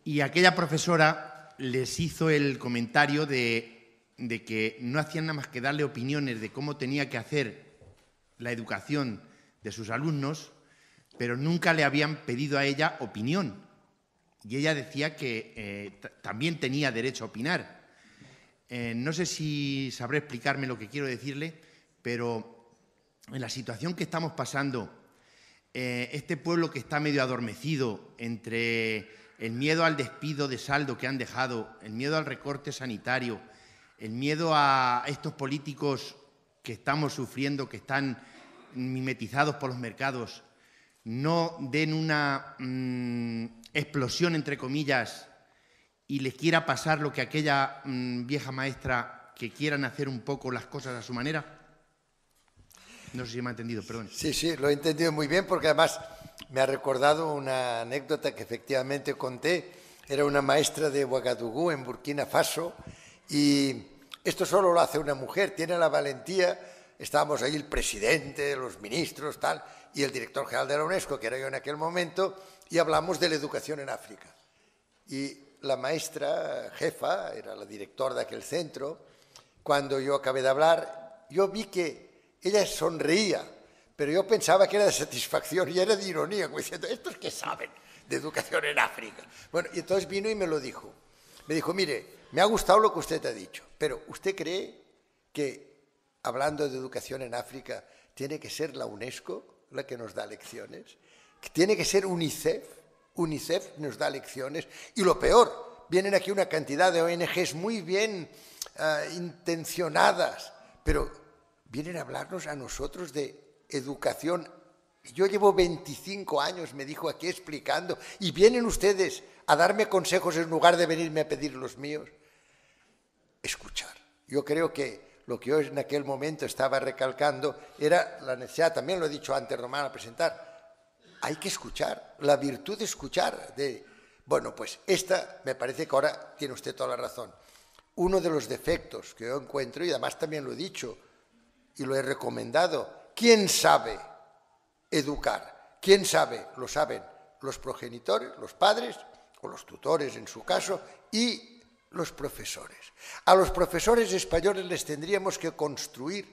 Y aquella profesora les hizo el comentario de que no hacían nada más que darle opiniones de cómo tenía que hacer la educación de sus alumnos, pero nunca le habían pedido a ella opinión. Y ella decía que también tenía derecho a opinar. No sé si sabré explicarme lo que quiero decirle, pero en la situación que estamos pasando, este pueblo que está medio adormecido entre el miedo al despido de saldo que han dejado, el miedo al recorte sanitario, el miedo a estos políticos que estamos sufriendo, que están mimetizados por los mercados, no den una explosión, entre comillas, y les quiera pasar lo que aquella vieja maestra, que quieran hacer un poco las cosas a su manera. No sé si me ha entendido, perdón. Sí, sí, lo he entendido muy bien, porque además me ha recordado una anécdota que efectivamente conté. Era una maestra de Ouagadougou, en Burkina Faso, y esto solo lo hace una mujer, tiene la valentía. Estábamos ahí el presidente, los ministros, tal, y el director general de la UNESCO, que era yo en aquel momento, y hablamos de la educación en África. Y la maestra jefa, era la directora de aquel centro, cuando yo acabé de hablar, yo vi que ella sonreía, pero yo pensaba que era de satisfacción y era de ironía, como diciendo, ¿estos qué saben de educación en África? Bueno, y entonces vino y me lo dijo. Me dijo, mire, me ha gustado lo que usted ha dicho, pero ¿usted cree que, hablando de educación en África, tiene que ser la UNESCO la que nos da lecciones? ¿Tiene que ser UNICEF? UNICEF nos da lecciones. Y lo peor, vienen aquí una cantidad de ONGs muy bien intencionadas, pero vienen a hablarnos a nosotros de educación. Yo llevo 25 años, me dijo, aquí explicando, y vienen ustedes a darme consejos en lugar de venirme a pedir los míos. Escuchar. Yo creo que lo que yo en aquel momento estaba recalcando era la necesidad, también lo he dicho antes, Román, al presentar, hay que escuchar, la virtud de escuchar. Bueno, pues esta me parece que ahora tiene usted toda la razón. Uno de los defectos que yo encuentro, y además también lo he dicho, y lo he recomendado, ¿quién sabe educar? ¿Quién sabe? Lo saben los progenitores, los padres, o los tutores en su caso, y los profesores. A los profesores españoles les tendríamos que construir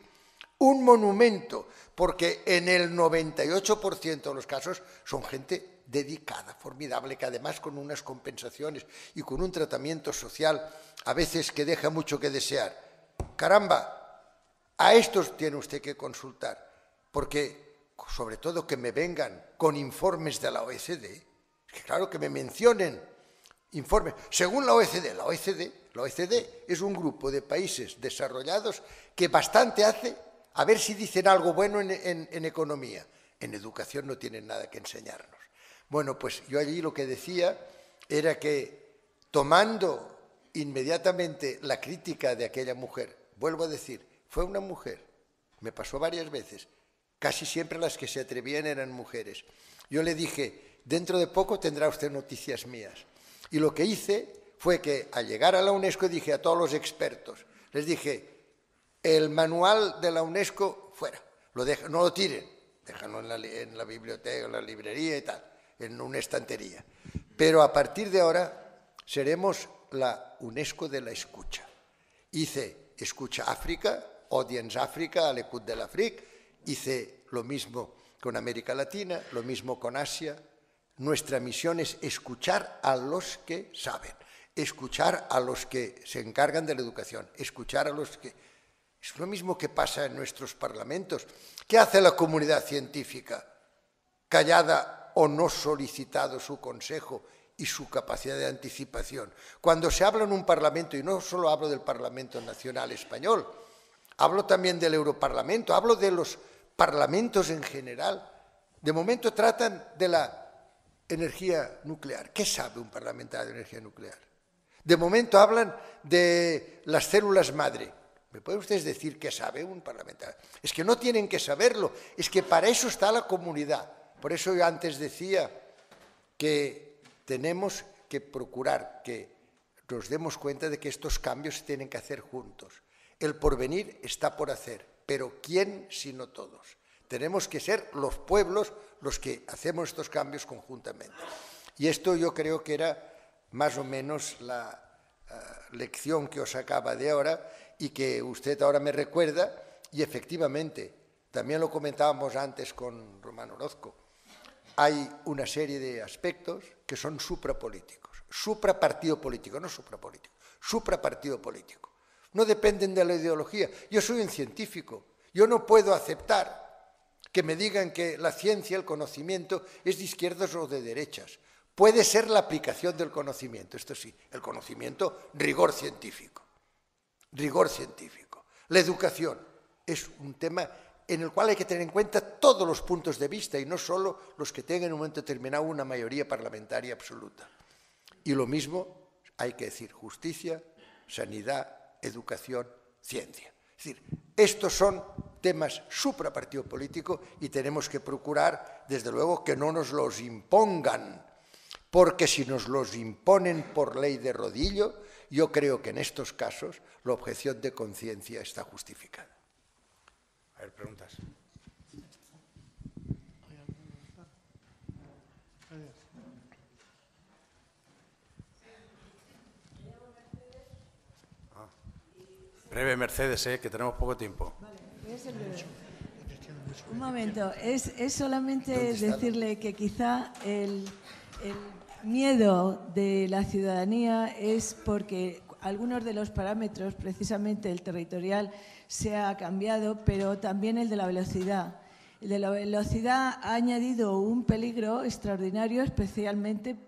un monumento, porque en el 98% de los casos son gente dedicada, formidable, que además con unas compensaciones y con un tratamiento social a veces que deja mucho que desear. Caramba, a estos tiene usted que consultar, porque sobre todo que me vengan con informes de la OECD, es que claro que me mencionen informes. Según la OECD es un grupo de países desarrollados que bastante hace a ver si dicen algo bueno en economía. En educación no tienen nada que enseñarnos. Bueno, pues yo allí lo que decía era que, tomando inmediatamente la crítica de aquella mujer, vuelvo a decir, fue una mujer, me pasó varias veces, casi siempre las que se atrevían eran mujeres. Yo le dije, dentro de poco tendrá usted noticias mías. Y lo que hice fue que al llegar a la UNESCO dije a todos los expertos, les dije, el manual de la UNESCO fuera, no lo tiren, déjanlo en la biblioteca, en la librería y tal, en una estantería. Pero a partir de ahora seremos la UNESCO de la escucha. Hice Escucha África, Audience África, à l'écoute de l'Afrique. Hice lo mismo con América Latina, lo mismo con Asia. Nuestra misión es escuchar a los que saben, escuchar a los que se encargan de la educación, escuchar a los que... Es lo mismo que pasa en nuestros parlamentos. ¿Qué hace la comunidad científica? Callada o no solicitado su consejo y su capacidad de anticipación. Cuando se habla en un parlamento, y no solo hablo del Parlamento Nacional Español, hablo también del Europarlamento, hablo de los parlamentos en general, de momento tratan de la energía nuclear. ¿Qué sabe un parlamentario de energía nuclear? De momento hablan de las células madre. ¿Me pueden ustedes decir qué sabe un parlamentario? Es que no tienen que saberlo, es que para eso está la comunidad. Por eso yo antes decía que tenemos que procurar que nos demos cuenta de que estos cambios se tienen que hacer juntos. El porvenir está por hacer, pero ¿quién sino todos? Tenemos que ser los pueblos los que hacemos estos cambios conjuntamente. Y esto yo creo que era más o menos la lección que os acaba de ahora y que usted ahora me recuerda, y efectivamente, también lo comentábamos antes con Román Orozco, hay una serie de aspectos que son suprapolíticos, suprapartido político, no suprapolítico, suprapartido político. No dependen de la ideología. Yo soy un científico, yo no puedo aceptar que me digan que la ciencia, el conocimiento, es de izquierdas o de derechas. Puede ser la aplicación del conocimiento, esto sí, el conocimiento, rigor científico. Rigor científico. La educación es un tema en el cual hay que tener en cuenta todos los puntos de vista y no solo los que tengan en un momento determinado una mayoría parlamentaria absoluta. Y lo mismo hay que decir justicia, sanidad, educación, ciencia. Es decir, estos son temas suprapartido político y tenemos que procurar, desde luego, que no nos los impongan, porque si nos los imponen por ley de rodillo, yo creo que en estos casos la objeción de conciencia está justificada. A ver, preguntas. Breve, Mercedes, que tenemos poco tiempo. Vale, voy a ser breve. Un momento, es solamente decirle que quizá el miedo de la ciudadanía es porque algunos de los parámetros, precisamente el territorial, se ha cambiado, pero también el de la velocidad. El de la velocidad ha añadido un peligro extraordinario, precisamente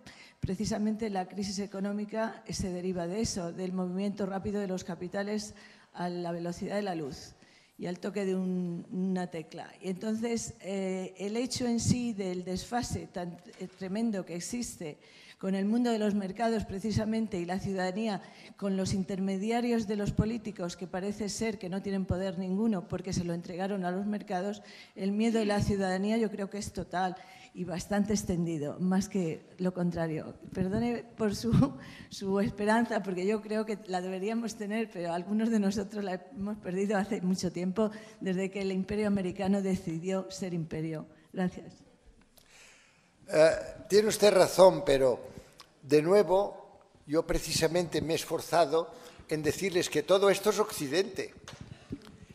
la crisis económica se deriva de eso, del movimiento rápido de los capitales a la velocidad de la luz y al toque de una tecla. Y entonces, el hecho en sí del desfase tan tremendo que existe con el mundo de los mercados precisamente y la ciudadanía, con los intermediarios de los políticos que parece ser que no tienen poder ninguno porque se lo entregaron a los mercados, el miedo de la ciudadanía yo creo que es total y bastante extendido, más que lo contrario. Perdone por su esperanza, porque yo creo que la deberíamos tener, pero algunos de nosotros la hemos perdido hace mucho tiempo, desde que el imperio americano decidió ser imperio. Gracias. Tiene usted razón, pero de nuevo yo precisamente me he esforzado en decirles que todo esto es Occidente.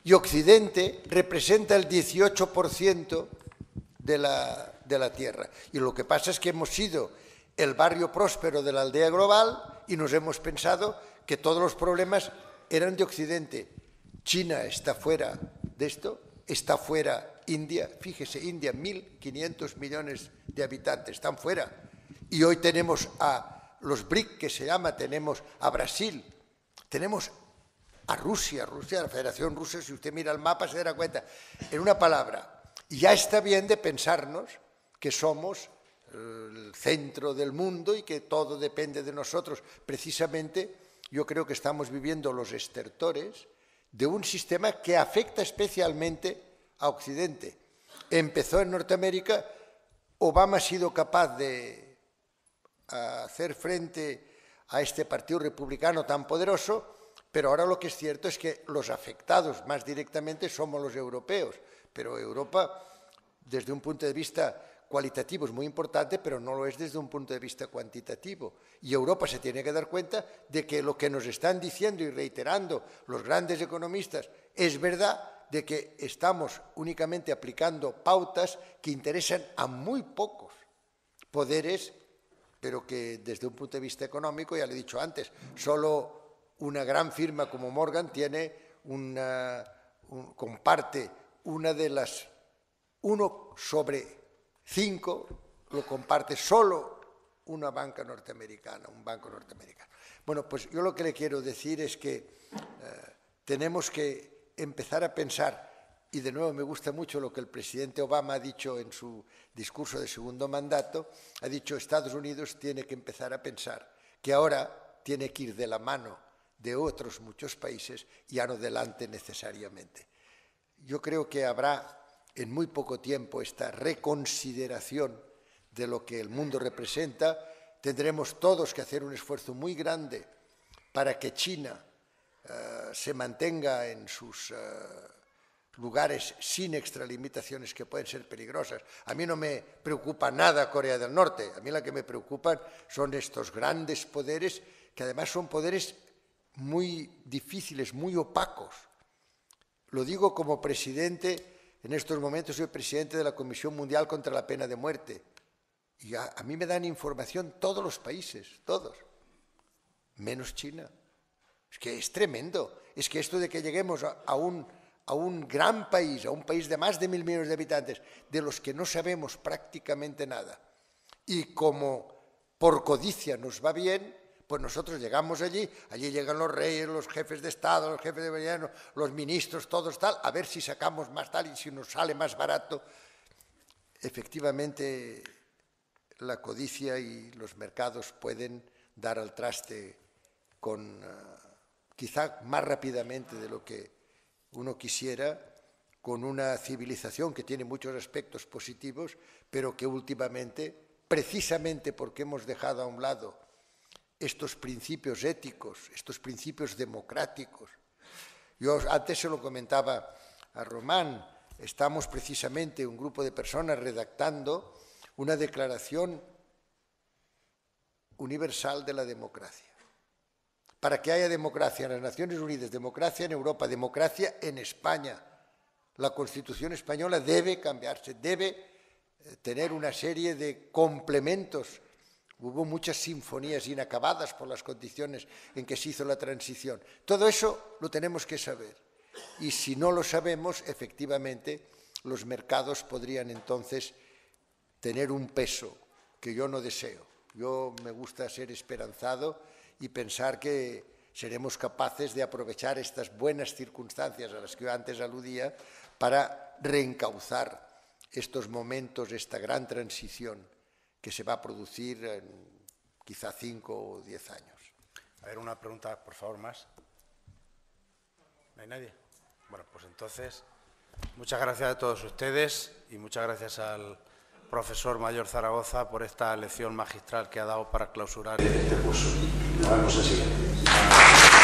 Y Occidente representa el 18% de la Tierra. Y lo que pasa es que hemos sido el barrio próspero de la aldea global y nos hemos pensado que todos los problemas eran de Occidente. China está fuera de esto, está fuera India, fíjese, India, 1.500 millones de habitantes, están fuera. Y hoy tenemos a los BRIC, que se llama, tenemos a Brasil, tenemos a Rusia, la Federación Rusa, si usted mira el mapa se dará cuenta. En una palabra, ya está bien de pensarnos que somos el centro del mundo y que todo depende de nosotros. Precisamente, yo creo que estamos viviendo los estertores de un sistema que afecta especialmente a Occidente. Empezó en Norteamérica, Obama ha sido capaz de hacer frente a este partido republicano tan poderoso, pero ahora lo que es cierto es que los afectados más directamente somos los europeos. Pero Europa, desde un punto de vista cualitativo, es muy importante, pero no lo es desde un punto de vista cuantitativo. Y Europa se tiene que dar cuenta de que lo que nos están diciendo y reiterando los grandes economistas es verdad, de que estamos únicamente aplicando pautas que interesan a muy pocos poderes, pero que desde un punto de vista económico, ya le he dicho antes, solo una gran firma como Morgan comparte una de las 1 sobre 5, lo comparte solo una banca norteamericana, un banco norteamericano. Bueno, pues yo lo que le quiero decir es que tenemos que empezar a pensar, y de nuevo me gusta mucho lo que el presidente Obama ha dicho en su discurso de segundo mandato, ha dicho Estados Unidos tiene que empezar a pensar que ahora tiene que ir de la mano de otros muchos países ya no delante necesariamente. Yo creo que habrá en muy poco tiempo esta reconsideración de lo que el mundo representa. Tendremos todos que hacer un esfuerzo muy grande para que China se mantenga en sus lugares sin extralimitaciones que pueden ser peligrosas. A mí no me preocupa nada Corea del Norte, a mí la que me preocupan son estos grandes poderes, que además son poderes muy difíciles, muy opacos. Lo digo como presidente, en estos momentos soy presidente de la Comisión Mundial contra la Pena de Muerte, y a mí me dan información todos los países, todos, menos China. Es que es tremendo, es que esto de que lleguemos a un gran país, a un país de más de 1.000 millones de habitantes, de los que no sabemos prácticamente nada, y como por codicia nos va bien, pues nosotros llegamos allí llegan los reyes, los jefes de Estado, los jefes de gobierno, los ministros, todos tal, a ver si sacamos más tal y si nos sale más barato. Efectivamente, la codicia y los mercados pueden dar al traste con quizá más rápidamente de lo que uno quisiera, con una civilización que tiene muchos aspectos positivos, pero que últimamente, precisamente porque hemos dejado a un lado estos principios éticos, estos principios democráticos. Yo antes se lo comentaba a Román, estamos precisamente un grupo de personas redactando una declaración universal de la democracia. Para que haya democracia en las Naciones Unidas, democracia en Europa, democracia en España, la Constitución española debe cambiarse, debe tener una serie de complementos. Hubo muchas sinfonías inacabadas por las condiciones en que se hizo la transición. Todo eso lo tenemos que saber. Y si no lo sabemos, efectivamente, los mercados podrían entonces tener un peso que yo no deseo. Yo me gusta ser esperanzado y pensar que seremos capaces de aprovechar estas buenas circunstancias a las que yo antes aludía para reencauzar estos momentos, esta gran transición que se va a producir en quizá 5 o 10 años. A ver, una pregunta, por favor, más. ¿No hay nadie? Bueno, pues entonces, muchas gracias a todos ustedes y muchas gracias al profesor Mayor Zaragoza por esta lección magistral que ha dado para clausurar este curso. Nos vemos el siguiente.